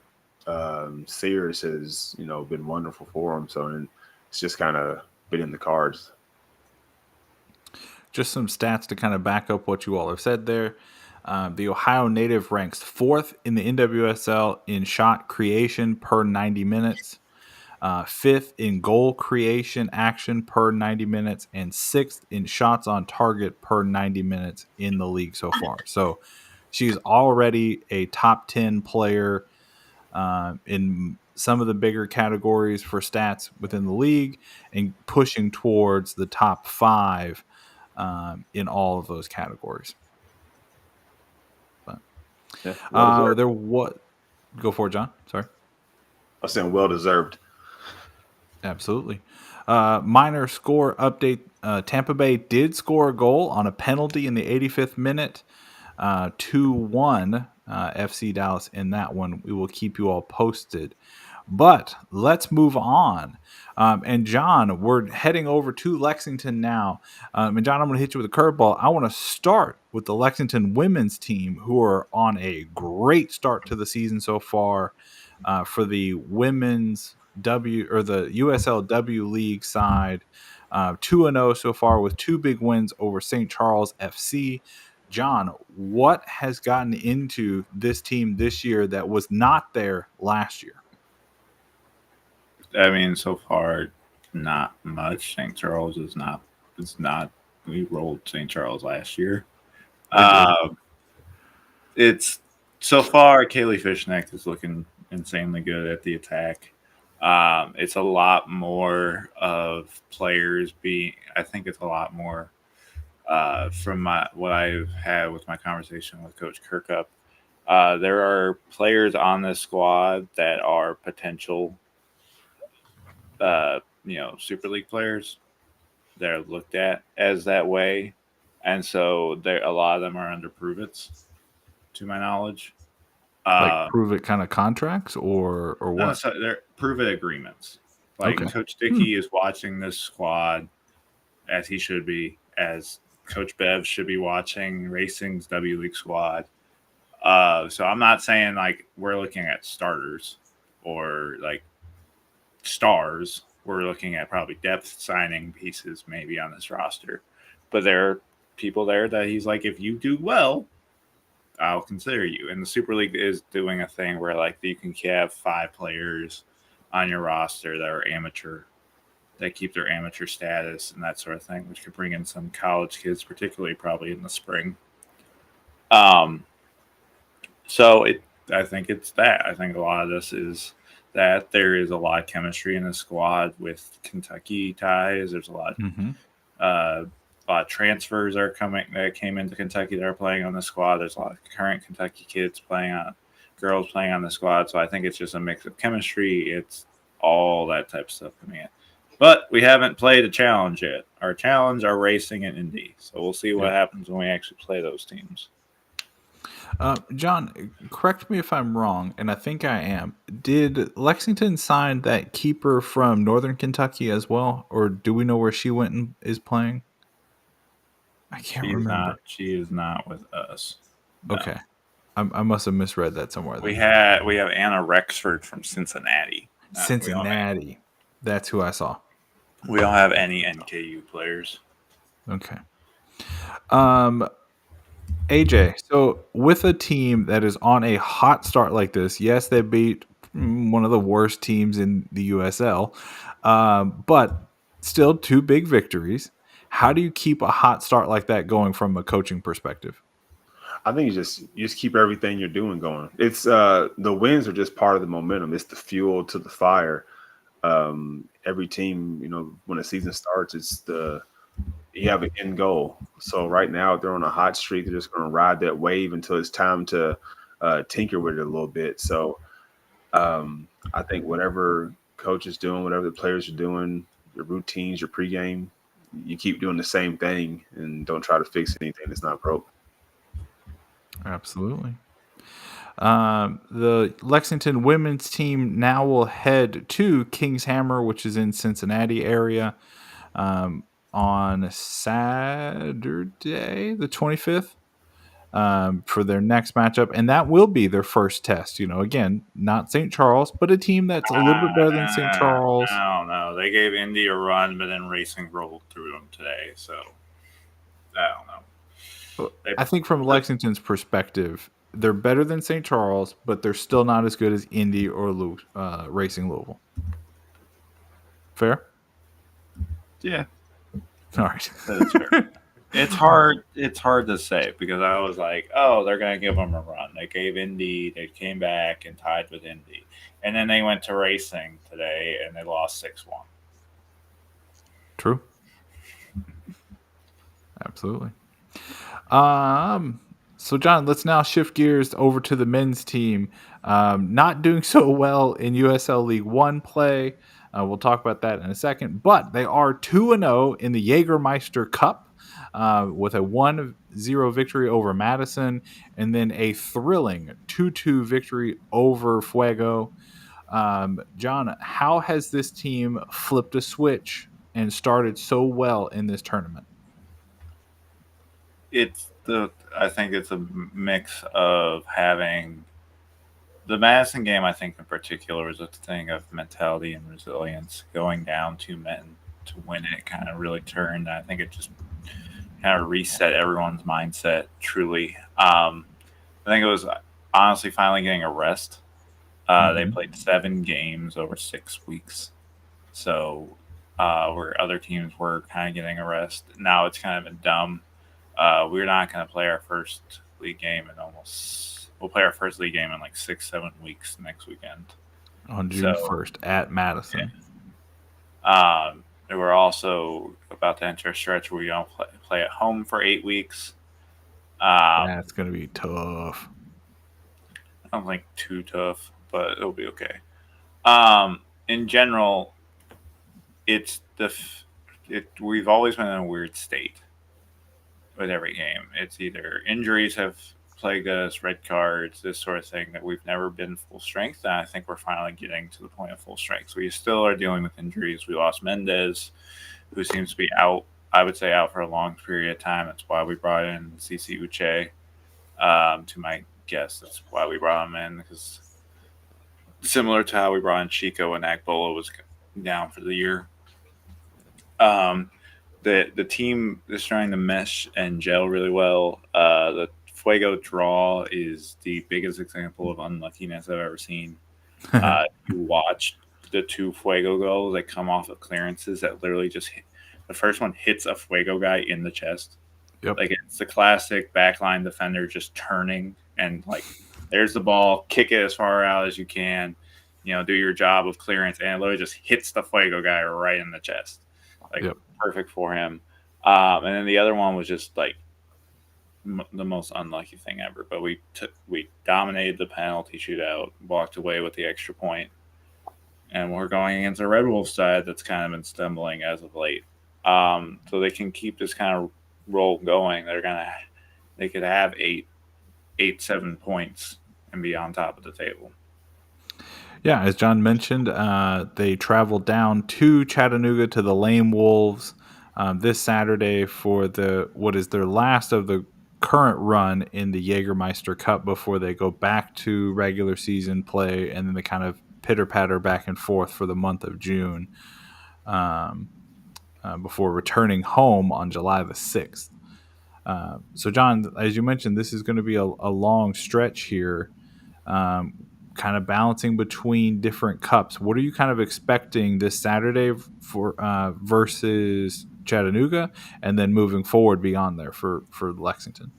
Sears has been wonderful for him. So and it's just kind of been in the cards. Just some stats to kind of back up what you all have said there. The Ohio native ranks 4th in the NWSL in shot creation per 90 minutes, 5th in goal creation action per 90 minutes, and 6th in shots on target per 90 minutes in the league so far. So she's already a top 10 player in some of the bigger categories for stats within the league and pushing towards the top 5 in all of those categories. But there what go for it, John. Sorry. I was saying well deserved. Absolutely. Minor score update. Tampa Bay did score a goal on a penalty in the 85th minute. 2-1 FC Dallas in that one. We will keep you all posted. But let's move on. And John, we're heading over to Lexington now. And John, I'm going to hit you with a curveball. I want to start with the Lexington women's team, who are on a great start to the season so far. For the women's the USLW League side, 2-0 so far with 2 big wins over St. Charles FC. John, what has gotten into this team this year that was not there last year? I mean, so far, not much. St. Charles is not. It's not. We rolled St. Charles last year. It's so far. Kaylee Fishneck is looking insanely good at the attack. It's a lot more of players being. I think it's a lot more from what I've had with my conversation with Coach Kirkup. There are players on this squad that are potential Super League players. They're looked at as that way, and so a lot of them are under prove-its, to my knowledge. Like prove-it kind of contracts or what? No, so they're prove-it agreements. Like okay. Coach Dickey is watching this squad as he should be, as Coach Bev should be watching Racing's W League squad. So I'm not saying like we're looking at starters or like stars. We're looking at probably depth signing pieces maybe on this roster. But there are people there that he's like, if you do well, I'll consider you. And the Super League is doing a thing where like you can have 5 players on your roster that are amateur, that keep their amateur status and that sort of thing, which could bring in some college kids, particularly probably in the spring. So I think it's that. I think a lot of this is that there is a lot of chemistry in the squad with Kentucky ties. There's a lot of transfers that came into Kentucky that are playing on the squad. There's a lot of current Kentucky girls playing on the squad. So I think it's just a mix of chemistry. It's all that type of stuff coming in. But we haven't played a challenge yet. Our challenge are Racing and Indy. So we'll see what happens when we actually play those teams. John, correct me if I'm wrong, and I think I am. Did Lexington sign that keeper from Northern Kentucky as well, or do we know where she went and is playing? I can't remember. She is not with us. No. Okay, I must have misread that somewhere. We have Anna Rexford from Cincinnati. Cincinnati, that's who I saw. We don't have any NKU players. Okay. AJ, so with a team that is on a hot start like this, yes, they beat one of the worst teams in the USL, but still 2 big victories. How do you keep a hot start like that going from a coaching perspective? I think you just keep everything you're doing going. It's the wins are just part of the momentum. It's the fuel to the fire. Every team, when a season starts, you have an end goal. So right now they're on a hot streak. They're just going to ride that wave until it's time to tinker with it a little bit. So I think whatever coach is doing, whatever the players are doing, your routines, your pregame, you keep doing the same thing and don't try to fix anything that's not broke. Absolutely. The Lexington women's team now will head to Kings Hammer, which is in Cincinnati area, on Saturday, the 25th. for their next matchup, and that will be their first test. Again, not St. Charles, but a team that's a little bit better than St. Charles. I don't know. They gave Indy a run, but then Racing rolled through them today, so I don't know. I think from Lexington's perspective, they're better than St. Charles, but they're still not as good as Indy or Racing Louisville. Fair? Yeah. All right. That's fair. It's hard to say because I was like, oh, they're going to give them a run. They gave Indy, they came back and tied with Indy. And then they went to Racing today and they lost 6-1. True. Absolutely. So, John, let's now shift gears over to the men's team. Not doing so well in USL League One play. We'll talk about that in a second. But they are 2-0 in the Jägermeister Cup with a 1-0 victory over Madison and then a thrilling 2-2 victory over Fuego. John, how has this team flipped a switch and started so well in this tournament? I think it's a mix of having the Madison game. I think in particular was a thing of mentality and resilience. Going down 2 men to win it kind of really turned. I think it just kind of reset everyone's mindset. Truly, I think it was honestly finally getting a rest. They played 7 games over 6 weeks, so where other teams were kind of getting a rest. Now it's kind of been dumb. We're not going to play our first league game we'll play our first league game in like 6-7 weeks next weekend. On June 1st at Madison. Yeah. We're also about to enter a stretch where we don't play at home for 8 weeks. That's going to be tough. I don't think too tough, but it'll be okay. In general, we've always been in a weird state with every game. It's either injuries have plagued us, red cards, this sort of thing, that we've never been full strength. And I think we're finally getting to the point of full strength. So we still are dealing with injuries. We lost Mendez, who seems to be out, I would say out for a long period of time. That's why we brought in CC Uche. To my guess, that's why we brought him in, because similar to how we brought in Chico and Akbola was down for the year. The team is trying to mesh and gel really well. The Fuego draw is the biggest example of unluckiness I've ever seen. You watch the 2 Fuego goals that come off of clearances that literally just hit. The first one hits a Fuego guy in the chest. Yep. Like, it's the classic backline defender just turning and like, there's the ball, kick it as far out as you can, do your job of clearance, and it literally just hits the Fuego guy right in the chest. Like, yep. Perfect for him. And then the other one was just like the most unlucky thing ever. But we dominated the penalty shootout, walked away with the extra point, and we're going against a Red Wolf side that's kind of been stumbling as of late. So they can keep this kind of roll going. They could have 8-7 points and be on top of the table. Yeah, as John mentioned, they traveled down to Chattanooga to the Lame Wolves this Saturday for what is their last of the current run in the Jägermeister Cup before they go back to regular season play, and then they kind of pitter-patter back and forth for the month of June before returning home on July the 6th. So, John, as you mentioned, this is going to be a long stretch here, kind of balancing between different cups. What are you kind of expecting this Saturday for versus Chattanooga, and then moving forward beyond there for Lexington?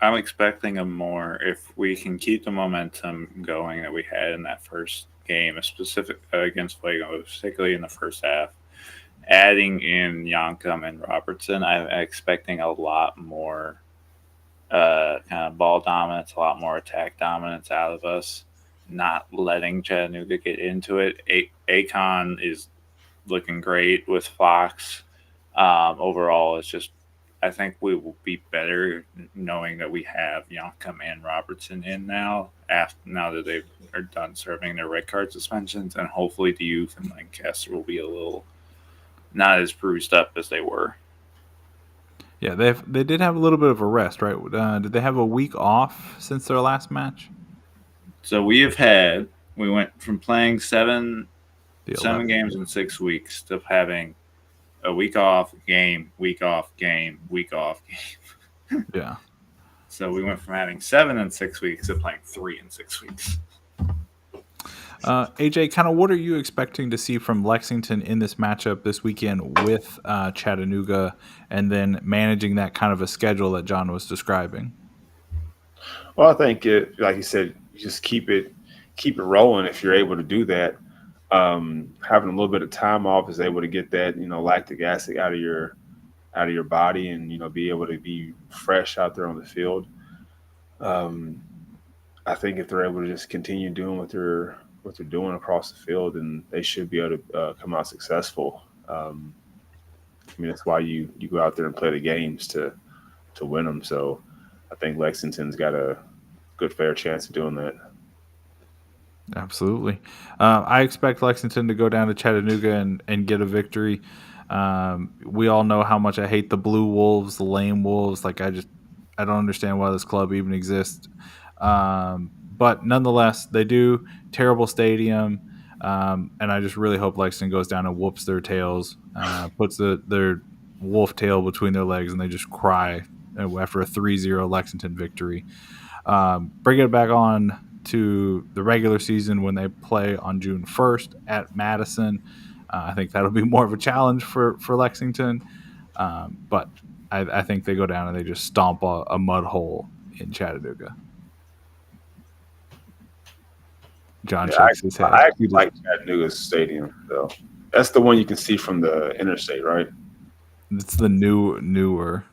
I'm expecting if we can keep the momentum going that we had in that first game, against Fuego, particularly in the first half. Adding in Yoncom and Robertson, I'm expecting a lot more kind of ball dominance, a lot more attack dominance out of us, not letting Chattanooga get into it. Akon is looking great with Fox. Overall, it's just, I think we will be better knowing that we have Yoncom and Robertson in now that they are done serving their red card suspensions, and hopefully the youth in Lancaster will be a little not as bruised up as they were. Yeah, they did have a little bit of a rest, right? Did they have a week off since their last match? So we went from playing seven games in 6 weeks to having a week off, game, week off, game, week off, game. Yeah. So we went from having 7 in 6 weeks to playing 3 in 6 weeks. AJ, kind of what are you expecting to see from Lexington in this matchup this weekend with Chattanooga, and then managing that kind of a schedule that Jon was describing? Well, I think like you said, you just keep it rolling if you're able to do that. Having a little bit of time off is able to get that, lactic acid out of your body, and be able to be fresh out there on the field. I think if they're able to just continue doing what they're doing across the field, then they should be able to come out successful. That's why you go out there and play the games to win them. So I think Lexington's got a good fair chance of doing that. Absolutely. I expect Lexington to go down to Chattanooga and get a victory. We all know how much I hate the Blue Wolves, the lame Wolves. Like I don't understand why this club even exists. But nonetheless, they do. Terrible stadium. And I just really hope Lexington goes down and whoops their tails, puts their wolf tail between their legs, and they just cry after a 3-0 Lexington victory. Bring it back on to the regular season when they play on June 1st at Madison. I think that'll be more of a challenge for Lexington. But I think they go down and they just stomp a mud hole in Chattanooga. Jon shakes his head. I actually like Chattanooga's stadium, though. That's the one you can see from the interstate, right? It's the newer.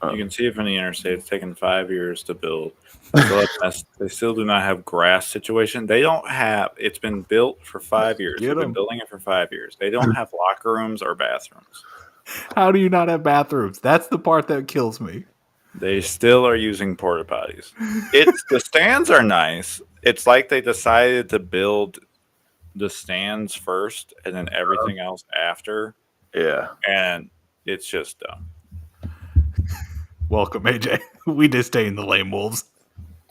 You can see it from the interstate. It's taken 5 years to build. They still do not have grass situation. They don't have. It's been built for 5 years. They've been building it for 5 years. They don't have locker rooms or bathrooms. How do you not have bathrooms? That's the part that kills me. They still are using porta potties. The stands are nice. It's like they decided to build the stands first and then everything else after. Yeah. And it's just dumb. Welcome, AJ. We disdain the lame wolves.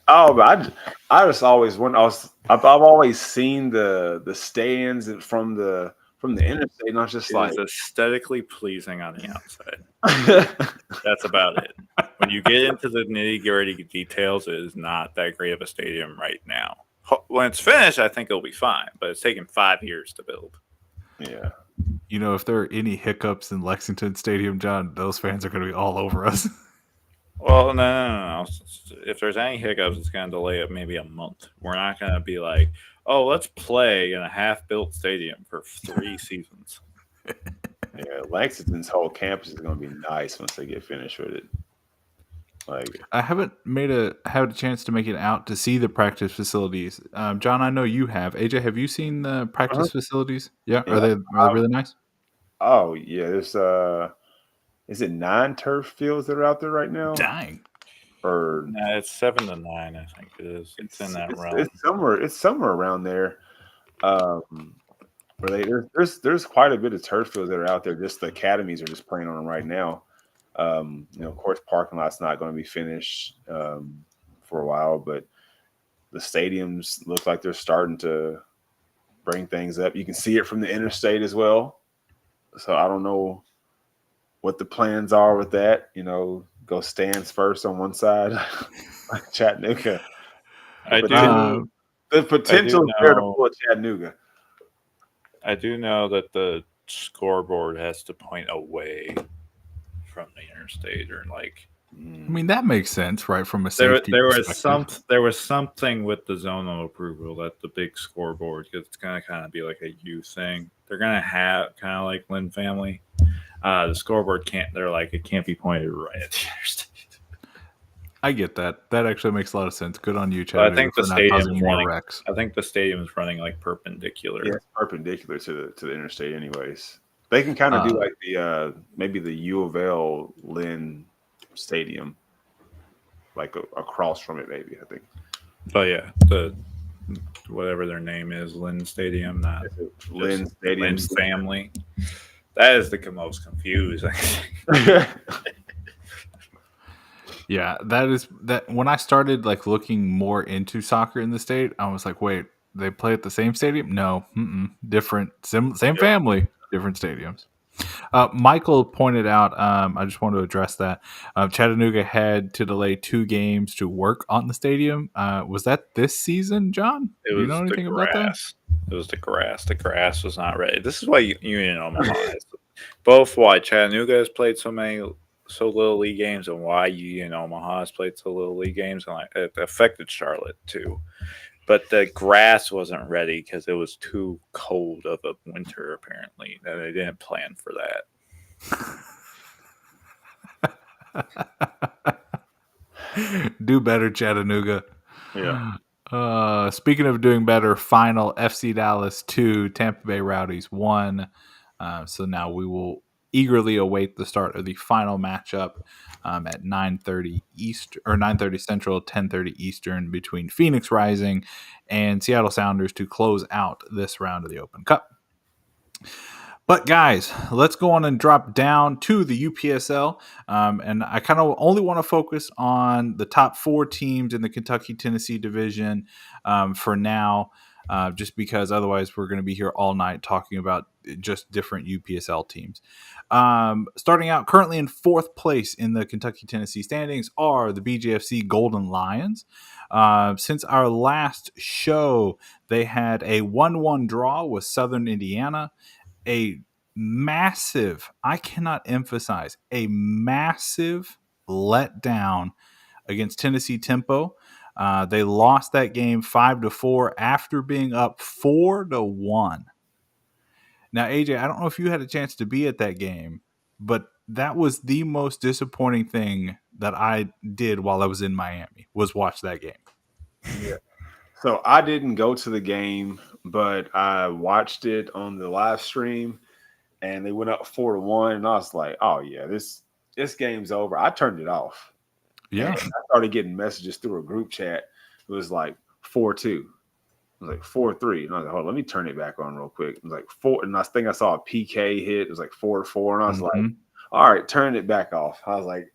Oh, but I just always I've always seen the stands from the interstate, and I was just it's aesthetically pleasing on the outside. That's about it. When you get into the nitty-gritty details, it is not that great of a stadium right now. When it's finished, I think it'll be fine, but it's taken 5 years to build. Yeah. If there are any hiccups in Lexington Stadium, Jon, those fans are going to be all over us. Well, no. If there's any hiccups, it's going to delay it maybe a month. We're not going to be like, oh, let's play in a half-built stadium for 3 seasons. Yeah, Lexington's whole campus is going to be nice once they get finished with it. I haven't had a chance to make it out to see the practice facilities. Jon, I know you have. AJ, have you seen the practice facilities? Yeah, are they really nice? Oh yeah, there's is it 9 turf fields that are out there right now? Dang. No, it's 7 to 9. I think it is. It's in that realm. It's somewhere around there. Where there's quite a bit of turf fields that are out there. Just the academies are just playing on them right now. Of course, parking lot's not going to be finished for a while, but the stadiums look like they're starting to bring things up. You can see it from the interstate as well. So I don't know what the plans are with that. Go stands first on one side, like Chattanooga. The potential is there to pull Chattanooga. I do know that the scoreboard has to point away from the interstate, or that makes sense, right? From a safety perspective. There was something with the zonal approval that the big scoreboard, because it's going to kind of be like a youth thing. They're going to have kind of like Lynn family. The scoreboard it can't be pointed right at the interstate. I get that. That actually makes a lot of sense. Good on you, Chad. I think the stadium is running like perpendicular. Yeah, it's perpendicular to the interstate, anyways. They can kind of do like the maybe the U of L Lynn Stadium, like across from it, maybe. I think. But yeah, the whatever their name is, Lynn Stadium, not Lynn Stadium. Lynn's family. That is the most confused. Yeah, that when I started like looking more into soccer in the state, I was like, wait, they play at the same stadium? No, different, same family, different stadiums. Michael pointed out, I just want to address that. Chattanooga had to delay 2 games to work on the stadium. Was that this season, John? It Do you know was the anything about that? grass. It was the grass. The grass was not ready. This is why Union Omaha has both why Chattanooga has played so little league games and why Union Omaha has played so little league games, and like it affected Charlotte too. But the grass wasn't ready because it was too cold of a winter apparently, and they didn't plan for that. Do better, Chattanooga. Yeah. Speaking of doing better, final FC Dallas 2, Tampa Bay Rowdies 1. So now we will eagerly await the start of the final matchup at 9:30 East or 9:30 Central, 10:30 Eastern between Phoenix Rising and Seattle Sounders to close out this round of the Open Cup. But guys, let's go on and drop down to the UPSL. And I kind of only want to focus on the top 4 teams in the Kentucky-Tennessee division for now, just because otherwise we're going to be here all night talking about just different UPSL teams. Starting out currently in 4th place in the Kentucky-Tennessee standings are the BJFC Golden Lions. Since our last show, they had a 1-1 draw with Southern Indiana. A massive, I cannot emphasize, a massive letdown against Tennessee Tempo. They lost that game 5-4 after being up 4-1. Now, AJ, I don't know if you had a chance to be at that game, but that was the most disappointing thing that I did while I was in Miami was watch that game. Yeah. So I didn't go to the game, but I watched it on the live stream, and they went up 4-1, and I was like, "Oh yeah, this game's over." I turned it off. Yeah, and I started getting messages through a group chat. It was like 4-2. It was like 4-3, and I was like, "Hold on, let me turn it back on real quick." It was like 4, and I think I saw a PK hit. It was like 4-4, and I was like, "All right, turn it back off." I was like,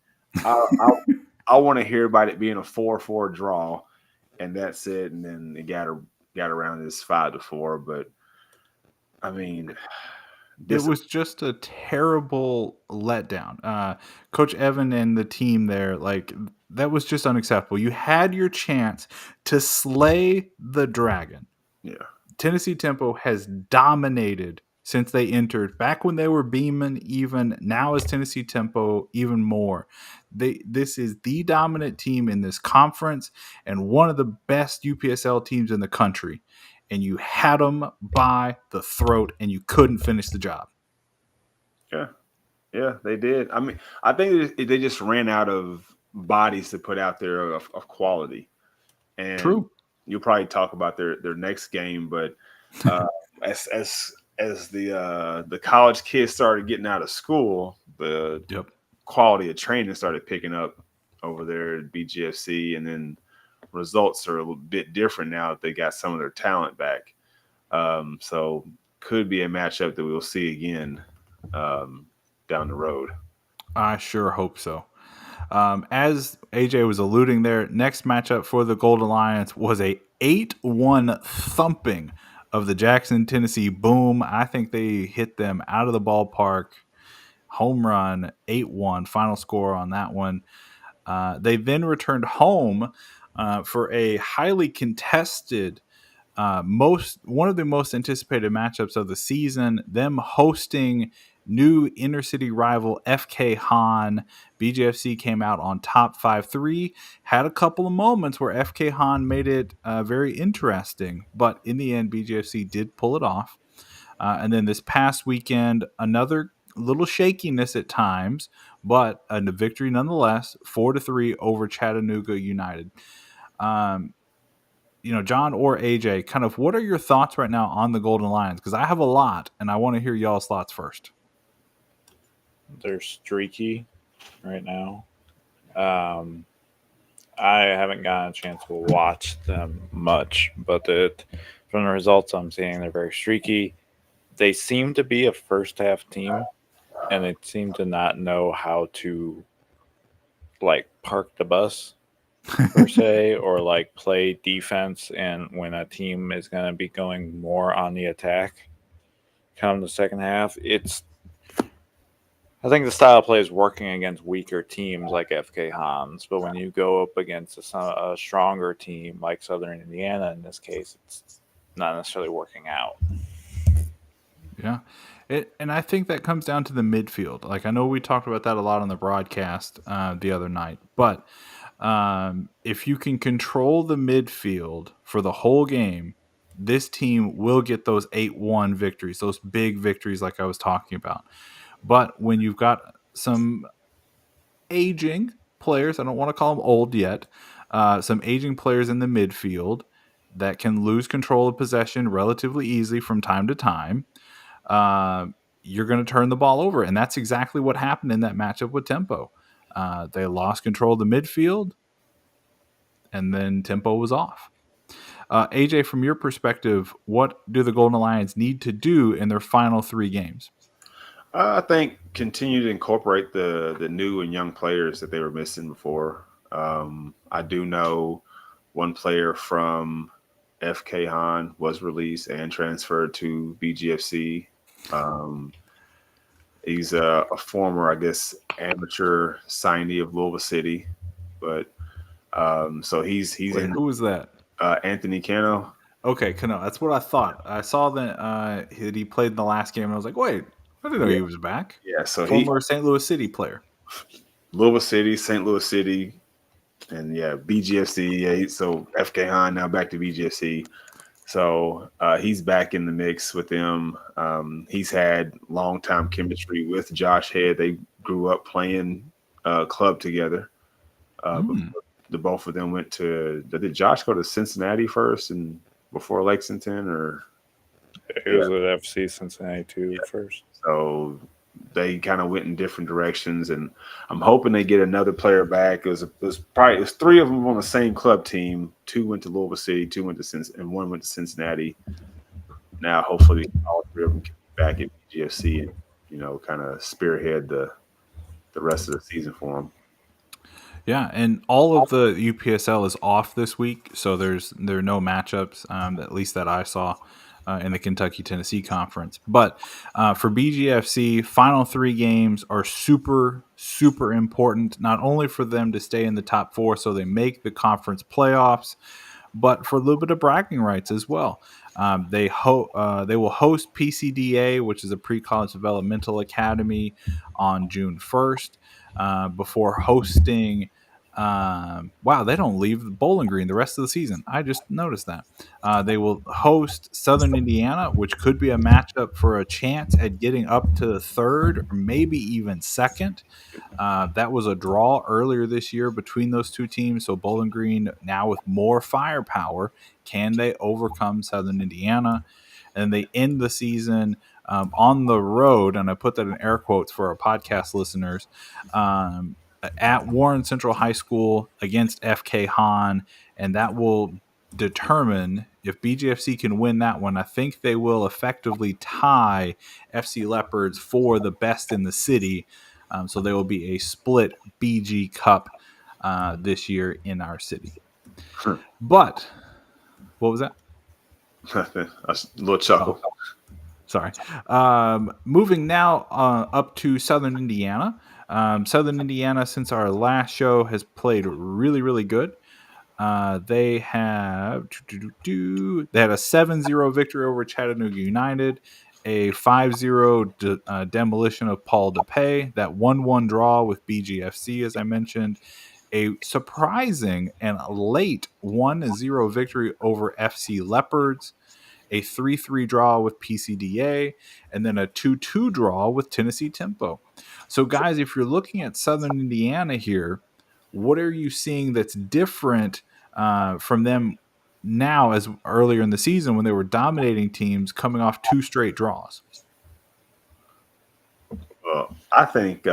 "I want to hear about it being a 4-4 draw." And that's it. And then it got around this 5-4. But I mean, it was just a terrible letdown. Coach Evan and the team there, like that was just unacceptable. You had your chance to slay the dragon. Yeah. Tennessee Tempo has dominated since they entered. Back when they were Beeman, even now as Tennessee Tempo, even more. This is the dominant team in this conference and one of the best UPSL teams in the country. And you had them by the throat, and you couldn't finish the job. Yeah, they did. I mean, I think they just ran out of bodies to put out there of quality. And True. You'll probably talk about their next game, but as the college kids started getting out of school, the quality of training started picking up over there at BGFC, and then results are a little bit different now that they got some of their talent back. So could be a matchup that we'll see again down the road. I sure hope so. As AJ was alluding there, next matchup for the Golden Lions was a 8-1 thumping of the Jackson, Tennessee Boom. I think they hit them out of the ballpark. Home run, 8-1, final score on that one. They then returned home for a highly contested, one of the most anticipated matchups of the season, them hosting new inner city rival FK Han. BJFC came out on top 5-3, had a couple of moments where FK Han made it very interesting, but in the end, BJFC did pull it off. And then this past weekend, another little shakiness at times, but a victory nonetheless, 4-3 over Chattanooga United. John or AJ, kind of what are your thoughts right now on the Golden Lions? Because I have a lot, and I want to hear y'all's thoughts first. They're streaky right now. I haven't gotten a chance to watch them much, but from the results I'm seeing, they're very streaky. They seem to be a first half team, and they seem to not know how to like park the bus per se, or like play defense, and when a team is going to be going more on the attack come the second half, I think the style of play is working against weaker teams like FK Hans, but when you go up against a stronger team like Southern Indiana in this case, it's not necessarily working out. Yeah. And I think that comes down to the midfield. Like, I know we talked about that a lot on the broadcast the other night, but if you can control the midfield for the whole game, this team will get those 8-1 victories, those big victories like I was talking about. But when you've got some aging players, I don't want to call them old yet, some aging players in the midfield that can lose control of possession relatively easily from time to time, you're going to turn the ball over. And that's exactly what happened in that matchup with Tempo. They lost control of the midfield, and then Tempo was off. AJ, from your perspective, what do the Golden Lions need to do in their final 3 games? I think continue to incorporate the new and young players that they were missing before. I do know one player from FK Han was released and transferred to BGFC. He's a former, I guess, amateur signee of Louisville City, but so he's Wait, in. who was that? Anthony Cano. Okay, Cano. That's what I thought. I saw that he played in the last game, and I was like, wait, I didn't know he was back. Yeah, so former St. Louis City player. Louisville City, St. Louis City, and BGFC. Yeah, so FK Han now back to BGFC. So he's back in the mix with them. He's had long-time chemistry with Josh Head. They grew up playing club together. The both of them went to. Did Josh go to Cincinnati first and before Lexington, or he was at FC Cincinnati too first? So they kind of went in different directions, and I'm hoping they get another player back. It was 3 of them on the same club team. 2 went to Louisville City, 2 went to Cincinnati, and 1 went to Cincinnati. Now, hopefully, all 3 of them can be back at GFC and kind of spearhead the rest of the season for them. Yeah, and all of the UPSL is off this week, so there are no matchups, at least that I saw in the Kentucky-Tennessee conference. But for BGFC, final 3 games are super, super important, not only for them to stay in the top 4 so they make the conference playoffs, but for a little bit of bragging rights as well. They will host PCDA, which is a pre-college developmental academy, on June 1st. Before hosting they don't leave Bowling Green the rest of the season. I just noticed that. They will host Southern Indiana, which could be a matchup for a chance at getting up to the 3rd or maybe even 2nd. That was a draw earlier this year between those 2 teams. So Bowling Green now with more firepower, can they overcome Southern Indiana? And they end the season on the road, and I put that in air quotes for our podcast listeners, at Warren Central High School against FK Han, and that will determine if BGFC can win that one. I think they will effectively tie FC Leopards for the best in the city, so there will be a split BG Cup this year in our city. But what was that? A little chuckle. Oh, sorry. Moving now up to Southern Indiana. Southern Indiana, since our last show, has played really, really good. They had a 7-0 victory over Chattanooga United, a 5-0 demolition of Paul DePay, that 1-1 draw with BGFC, as I mentioned, a surprising and late 1-0 victory over FC Leopards, a 3-3 draw with PCDA, and then a 2-2 draw with Tennessee Tempo. So, guys, if you're looking at Southern Indiana here, what are you seeing that's different from them now as earlier in the season when they were dominating teams coming off 2 straight draws? Well, I think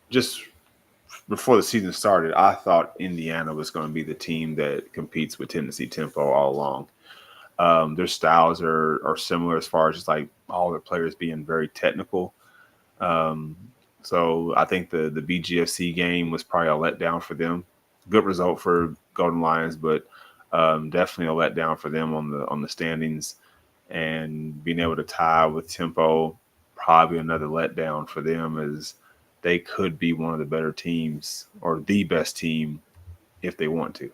just before the season started, I thought Indiana was going to be the team that competes with Tennessee Tempo all along. Their styles are similar as far as just like all their players being very technical. So I think the BGFC game was probably a letdown for them. Good result for Golden Lions, but definitely a letdown for them on the standings. And being able to tie with Tempo, probably another letdown for them, as they could be one of the better teams or the best team if they want to.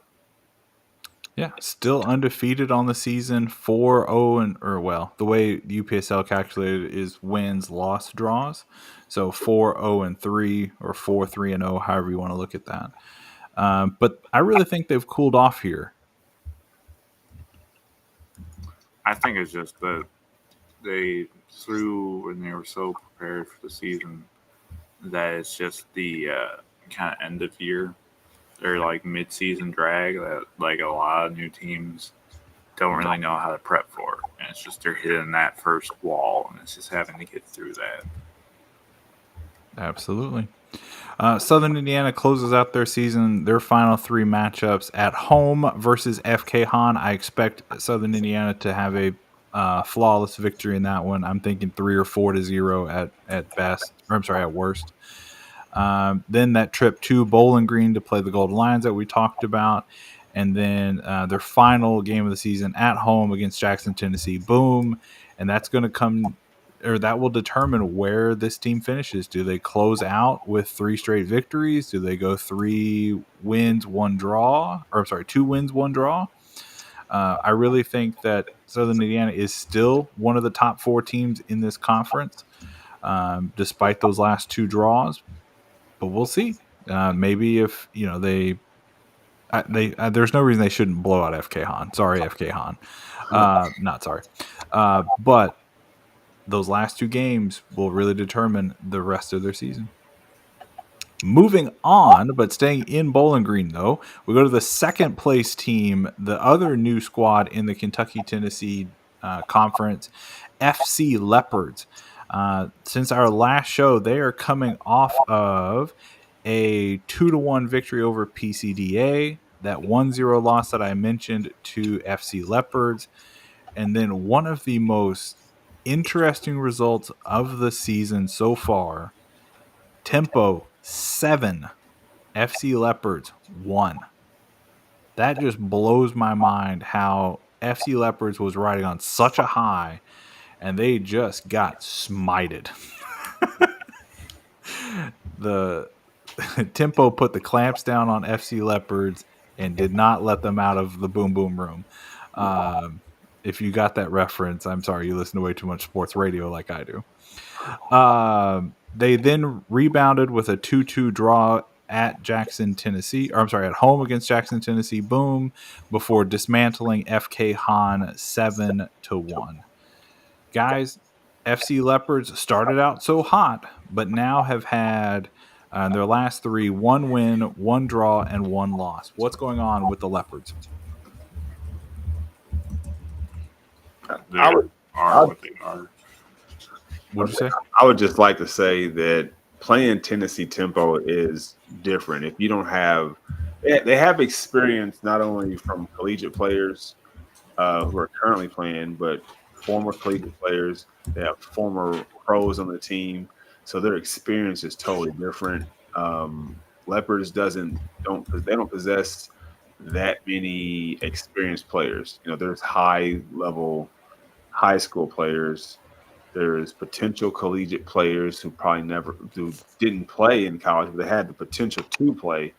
Yeah, still undefeated on the season, 4-0 the way UPSL calculated is wins, loss, draws. So 4-0-3 or 4-3-0, however you want to look at that. But I really think they've cooled off here. I think it's just that they threw and they were so prepared for the season that it's just the kind of end of year or like mid-season drag that like a lot of new teams don't really know how to prep for, and it's just they're hitting that first wall, and it's just having to get through that. Absolutely. Southern Indiana closes out their season, their final 3 matchups at home versus FK Han. I expect Southern Indiana to have a flawless victory in that one. I'm thinking 3 or 4-0 at best, or I'm sorry, at worst. Then that trip to Bowling Green to play the Golden Lions that we talked about. And then their final game of the season at home against Jackson, Tennessee. Boom. And that's going to come, or that will determine where this team finishes. Do they close out with 3 straight victories? Do they go 3 wins, 1 draw? Or I'm sorry, 2 wins, 1 draw? I really think that Southern Indiana is still one of the top 4 teams in this conference, despite those last 2 draws. But we'll see. Maybe if there's no reason they shouldn't blow out FK Han. Sorry, FK Han. Not sorry. But those last 2 games will really determine the rest of their season. Moving on, but staying in Bowling Green, though, we go to the second place team, the other new squad in the Kentucky-Tennessee Conference, FC Leopards. Since our last show, they are coming off of a 2-1 victory over PCDA, that 1-0 loss that I mentioned to FC Leopards, and then one of the most interesting results of the season so far, Tempo 7, FC Leopards 1. That just blows my mind how FC Leopards was riding on such a high and they just got smited. The Tempo put the clamps down on FC Leopards and did not let them out of the boom boom room. If you got that reference, I'm sorry, you listen to way too much sports radio like I do. They then rebounded with a 2-2 draw at Jackson, Tennessee. Or I'm sorry, at home against Jackson, Tennessee. Boom, before dismantling FK Han 7-1. Guys, FC Leopards started out so hot, but now have had their last 3 1 win, 1 draw, and 1 loss. What's going on with the Leopards? What'd you say? I would just like to say that playing Tennessee Tempo is different. If you don't have, they have experience not only from collegiate players who are currently playing, but former collegiate players. They have former pros on the team, so their experience is totally different. Leopards don't possess that many experienced players. There's high school players. There's potential collegiate players who didn't play in college, but they had the potential to play.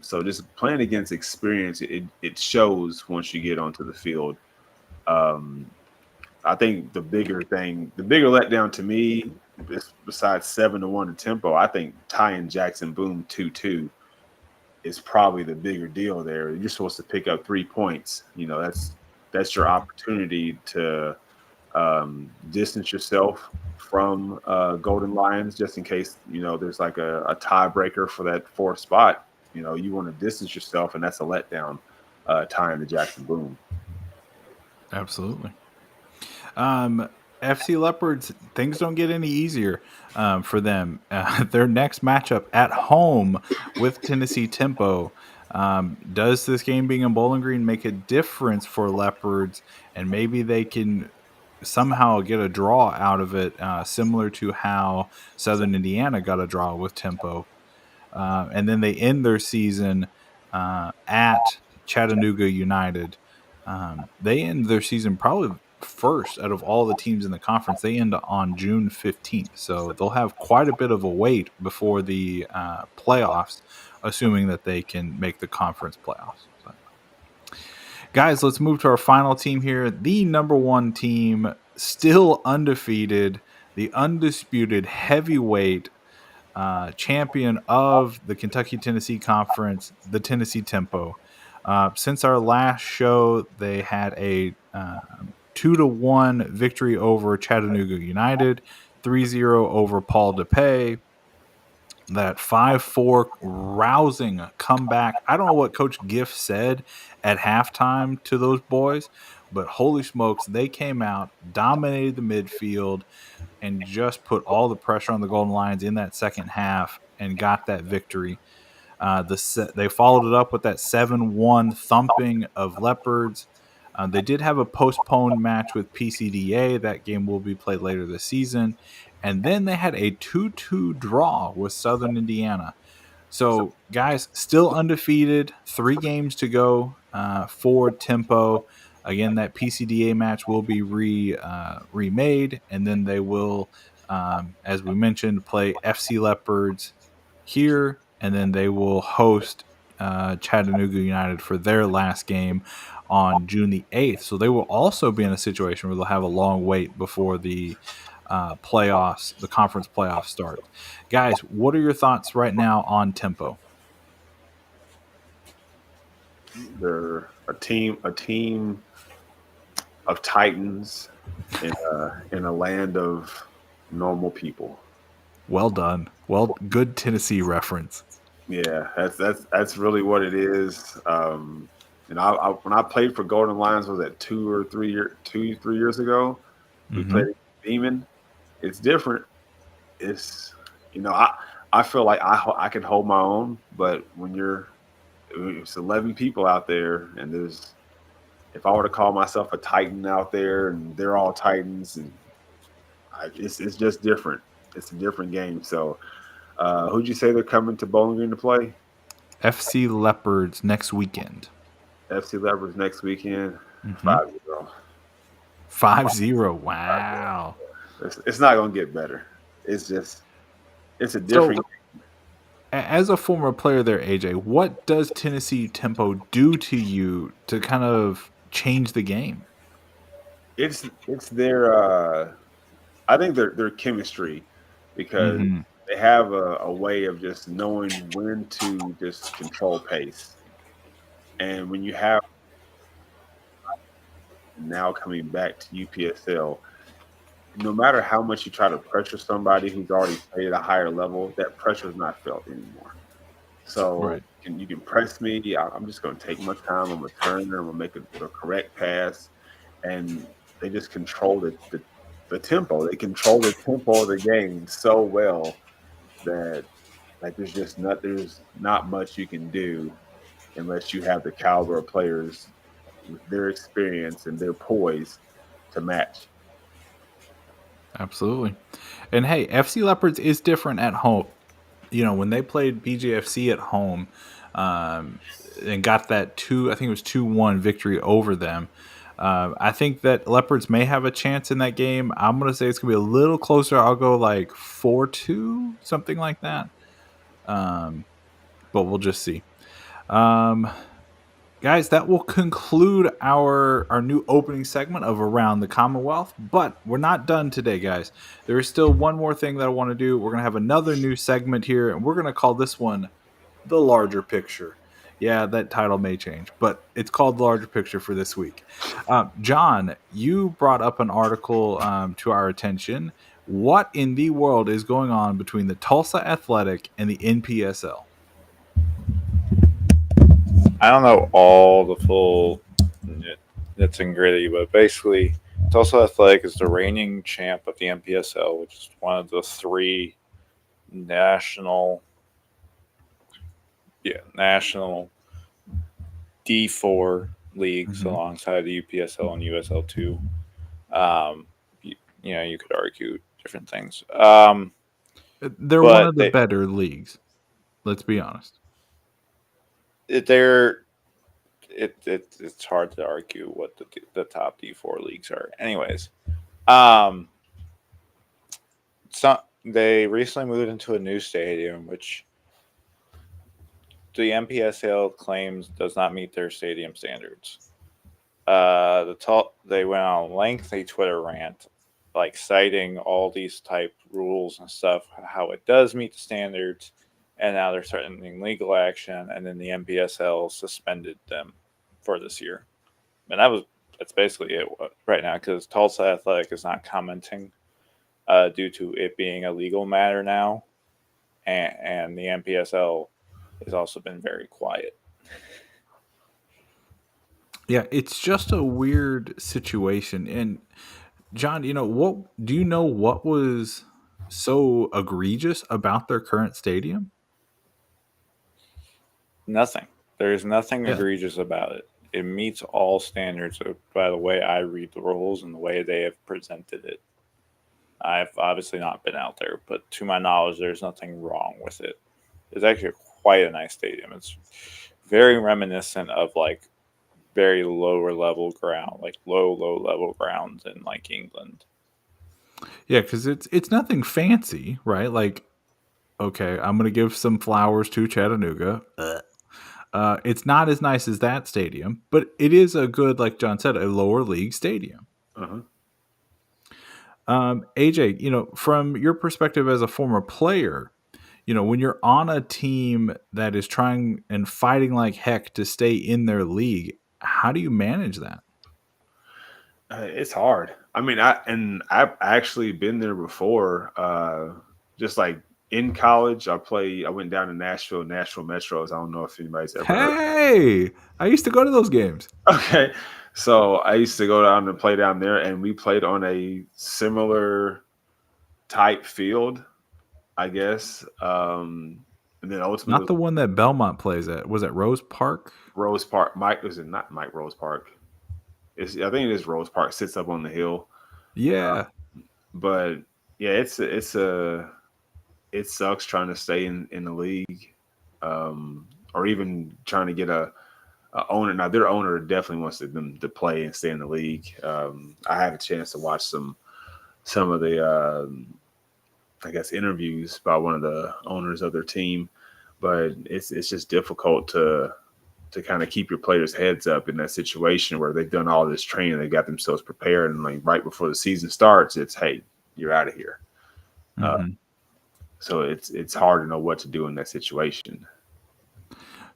So just playing against experience, it shows once you get onto the field. I think the bigger letdown to me, besides 7-1 in Tempo, I think tying Jackson Boom 2-2 is probably the bigger deal there. You're supposed to pick up 3 points. That's your opportunity to distance yourself from Golden Lions, just in case there's like a tiebreaker for that 4th spot. You want to distance yourself, and that's a letdown tying the Jackson Boom. Absolutely. FC Leopards, things don't get any easier for them. Their next matchup at home with Tennessee Tempo. Does this game being in Bowling Green make a difference for Leopards? And maybe they can somehow get a draw out of it, similar to how Southern Indiana got a draw with Tempo. And then they end their season at Chattanooga United. They end their season probably first out of all the teams in the conference. They end on June 15th. So they'll have quite a bit of a wait before the playoffs, assuming that they can make the conference playoffs. But guys, let's move to our final team here. The number one team, still undefeated, the undisputed heavyweight champion of the Kentucky-Tennessee Conference, the Tennessee Tempo. Since our last show, they had a 2-1 victory over Chattanooga United, 3-0 over Paul DePay. That 5-4 rousing comeback. I don't know what Coach Giff said at halftime to those boys, but holy smokes, they came out, dominated the midfield, and just put all the pressure on the Golden Lions in that second half and got that victory. They followed it up with that 7-1 thumping of Leopards. They did have a postponed match with PCDA. That game will be played later this season. And then they had a 2-2 draw with Southern Indiana. So, guys, still undefeated. 3 games to go for Tempo. Again, that PCDA match will be remade, and then they will, as we mentioned, play FC Leopards here, and then they will host Chattanooga United for their last game on June the 8th. So they will also be in a situation where they'll have a long wait before the playoffs, the conference playoffs start. Guys, what are your thoughts right now on Tempo? They're a team of titans in a land of normal people. Well done. Well, good Tennessee reference. Yeah, that's really what it is. And when I played for Golden Lions, was that 3 years ago? We played Beeman. It's different. It's I feel like I can hold my own, but when it's 11 people out there, and if I were to call myself a Titan out there, and they're all Titans, and it's just different. It's a different game. So, who'd you say they're coming to Bowling Green to play? FC Leopards next weekend. FC Leopards next weekend. 5-0. 5-0. Wow. It's not going to get better. It's a different. So, as a former player there, AJ, what does Tennessee Tempo do to you to kind of change the game? It's their I think their chemistry, because they have a way of just knowing when to just control pace. And when you have now coming back to UPSL, no matter how much you try to pressure somebody who's already played at a higher level, that pressure is not felt anymore. So you can press me. I'm just going to take my time. I'm going to turn. I'm going to make a correct pass. And they just control the tempo. They control the tempo of the game so well that there's not much you can do unless you have the caliber of players with their experience and their poise to match. Absolutely. And hey, FC Leopards is different at home. When they played BJFC at home and got that 2-1 victory over them, I think that Leopards may have a chance in that game. I'm going to say it's going to be a little closer. I'll go like 4-2, something like that. But we'll just see. Guys, that will conclude our new opening segment of Around the Commonwealth. But we're not done today, guys. There is still one more thing that I want to do. We're going to have another new segment here, and we're going to call this one The Larger Picture. Yeah, that title may change, but it's called The Larger Picture for this week. John, you brought up an article to our attention. What in the world is going on between the Tulsa Athletic and the NPSL? I don't know all the full nits and gritty, but basically, Tulsa Athletic is the reigning champ of the NPSL, which is one of the 3 national D4 leagues alongside the UPSL and USL2. you could argue different things. They're one of the better leagues. Let's be honest. It's hard to argue what the top D4 leagues are. Anyways, they recently moved into a new stadium, which the NPSL claims does not meet their stadium standards. They went on a lengthy Twitter rant, like citing all these type rules and stuff, how it does meet the standards, and now they're threatening legal action, and then the NPSL suspended them for this year. And that's basically it right now, because Tulsa Athletic is not commenting due to it being a legal matter now, and the NPSL has also been very quiet. Yeah, it's just a weird situation. And Jon, do you know what was so egregious about their current stadium? Nothing. There's nothing egregious about it. It meets all standards by the way I read the rules and the way they have presented it. I've obviously not been out there, but to my knowledge, there's nothing wrong with it. It's actually quite a nice stadium. It's very reminiscent of like very lower level ground, like low level grounds in like England. Yeah, because it's nothing fancy, right? Like, okay, I'm gonna give some flowers to Chattanooga. It's not as nice as that stadium, but it is a good, like Jon said, a lower league stadium. Uh-huh. AJ, from your perspective as a former player, when you're on a team that is trying and fighting like heck to stay in their league, how do you manage that? It's hard. I mean, I've actually been there before. Just like in college, I went down to Nashville Metros. I don't know if anybody's ever heard. I used to go to those games. Okay. So I used to go down and play down there, and we played on a similar type field, I guess. And then ultimately, not the one that Belmont plays at. Was it Rose Park? Rose Park. Was it not Mike Rose Park? I think it is Rose Park. Sits up on the hill. Yeah. But yeah, it sucks trying to stay in the league, or even trying to get a owner. Now their owner definitely wants them to play and stay in the league. I had a chance to watch some of the I guess interviews by one of the owners of their team, but it's just difficult to kind of keep your players' heads up in that situation where they've done all this training, they got themselves prepared, and like right before the season starts, it's hey, you're out of here. Mm-hmm. So it's hard to know what to do in that situation.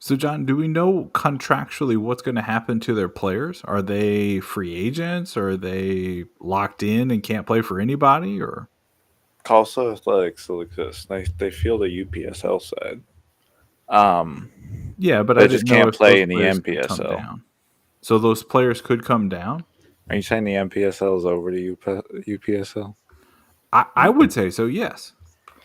So, Jon, do we know contractually what's going to happen to their players? Are they free agents? Or are they locked in and can't play for anybody? Or Tulsa Athletics still exists. They feel the UPSL side. Yeah, but they I just didn't know can't if play in the NPSL. So those players could come down? Are you saying the NPSL is over to UPSL? I would say so, yes.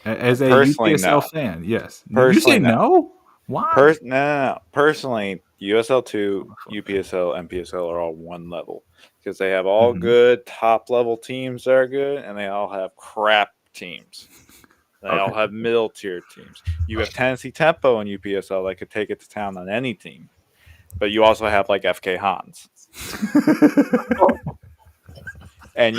As a UPSL fan, yes. Personally, you say no? Why? No. Personally, USL2, UPSL, NPSL are all one level because they have all good top level teams that are good, and they all have crap teams. They all have middle tier teams. You have Tennessee Tempo and UPSL that could take it to town on any team, but you also have like FK Hans, and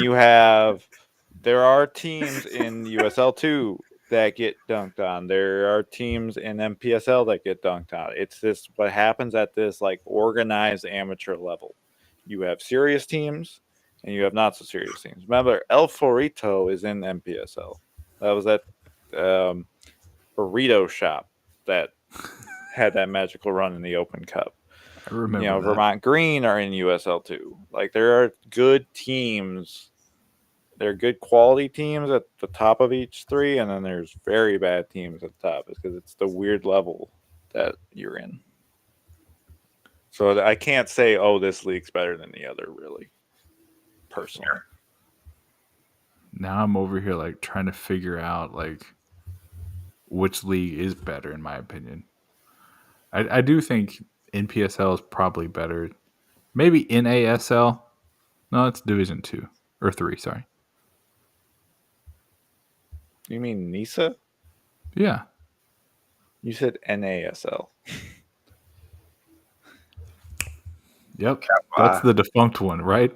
there are teams in USL2 that get dunked on. There are teams in NPSL that get dunked on. It's this what happens at this like organized amateur level. You have serious teams and you have not so serious teams. Remember, El Forito is in NPSL. That was that burrito shop that had that magical run in the Open Cup. I remember that. Vermont Green are in USL2. Like there are good teams. There are good quality teams at the top of each three, and then there's very bad teams at the top. It's because it's the weird level that you're in. So I can't say, oh, this league's better than the other, really, personally. Now I'm over here like trying to figure out like which league is better, in my opinion. I do think NPSL is probably better. Maybe NASL. No, it's Division 2 or 3. Sorry. You mean NISA? Yeah. You said NASL. Yep. That's the defunct one, right?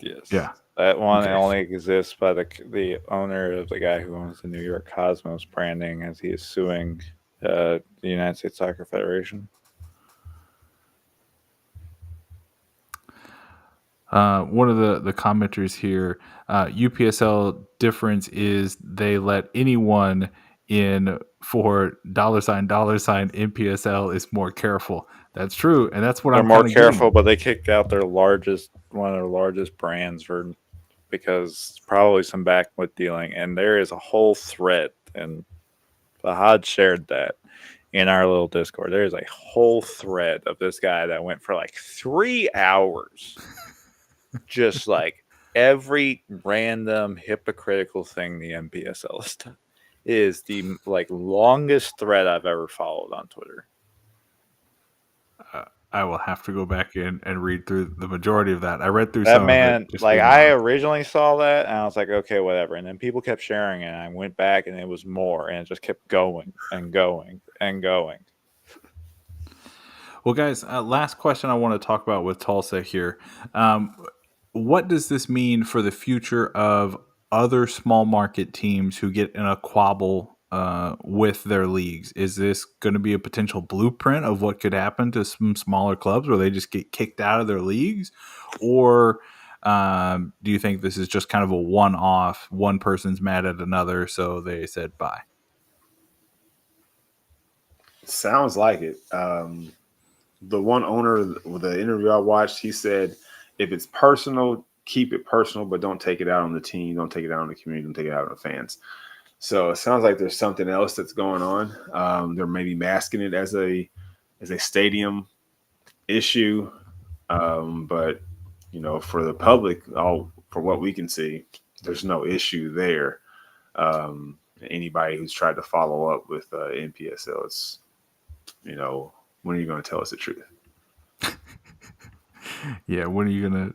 Yes. Yeah. That one only exists by the owner of the guy who owns the New York Cosmos branding, as he is suing the United States Soccer Federation. One of the commenters here, UPSL difference is they let anyone in for $$ NPSL is more careful. That's true, and that's what They're I'm more kind of careful, but they kicked out one of their largest brands because probably some backwood dealing, and there is a whole thread, and Fahad shared that in our little Discord. There's a whole thread of this guy that went for like 3 hours, just like every random hypocritical thing the NPSL has done. It is the longest thread I've ever followed on Twitter. I will have to go back in and read through the majority of that. I read through That some man, of it. I originally saw that and I was like, okay, whatever. And then people kept sharing it, and I went back and it was more, and it just kept going and going and going. Well, guys, last question I want to talk about with Tulsa here. What does this mean for the future of other small market teams who get in a quabble with their leagues? Is this going to be a potential blueprint of what could happen to some smaller clubs where they just get kicked out of their leagues? Or do you think this is just kind of a one-off? One person's mad at another, so they said bye. Sounds like it. The one owner, the interview I watched, he said, if it's personal, keep it personal, but don't take it out on the team, don't take it out on the community, don't take it out on the fans. So it sounds like there's something else that's going on. They're maybe masking it as a stadium issue, but for the public, for what we can see, there's no issue there. Anybody who's tried to follow up with NPSL, it's when are you going to tell us the truth? Yeah, when are you gonna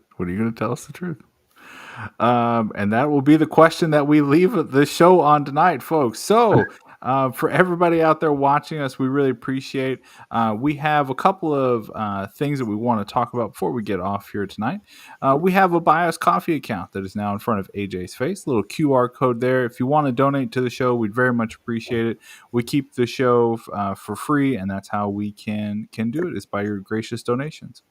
tell us the truth? And that will be the question that we leave the show on tonight, folks. So, for everybody out there watching us, we really appreciate. We have a couple of things that we want to talk about before we get off here tonight. We have a Buy Us Coffee account that is now in front of AJ's face. Little QR code there. If you want to donate to the show, we'd very much appreciate it. We keep the show for free, and that's how we can do it, is by your gracious donations.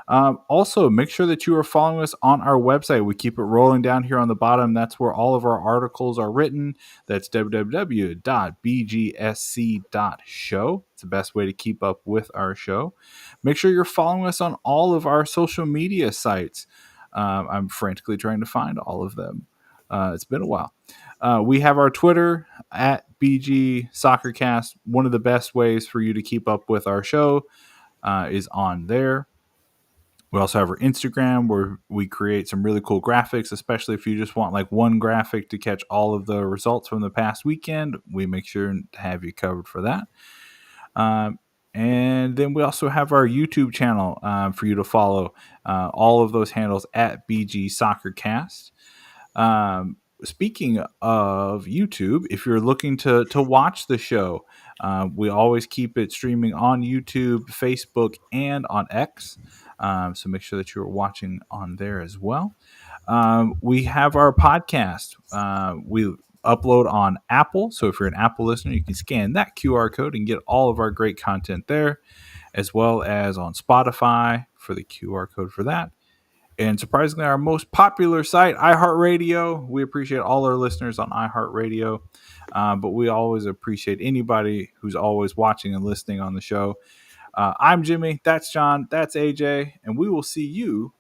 Also, make sure that you are following us on our website. We keep it rolling down here on the bottom. That's where all of our articles are written. That's www.bgsc.show. It's the best way to keep up with our show. Make sure you're following us on all of our social media sites. I'm frantically trying to find all of them. It's been a while. We have our Twitter at BG Soccercast. One of the best ways for you to keep up with our show is on there. We also have our Instagram, where we create some really cool graphics, especially if you just want like one graphic to catch all of the results from the past weekend. We make sure to have you covered for that. And then we also have our YouTube channel for you to follow. All of those handles at BG Soccercast. Speaking of YouTube, if you're looking to watch the show, we always keep it streaming on YouTube, Facebook, and on X. So make sure that you're watching on there as well. We have our podcast. We upload on Apple. So if you're an Apple listener, you can scan that QR code and get all of our great content there, as well as on Spotify for the QR code for that. And surprisingly, our most popular site, iHeartRadio. We appreciate all our listeners on iHeartRadio, but we always appreciate anybody who's always watching and listening on the show. I'm Jimmy. That's Jon. That's AJ. And we will see you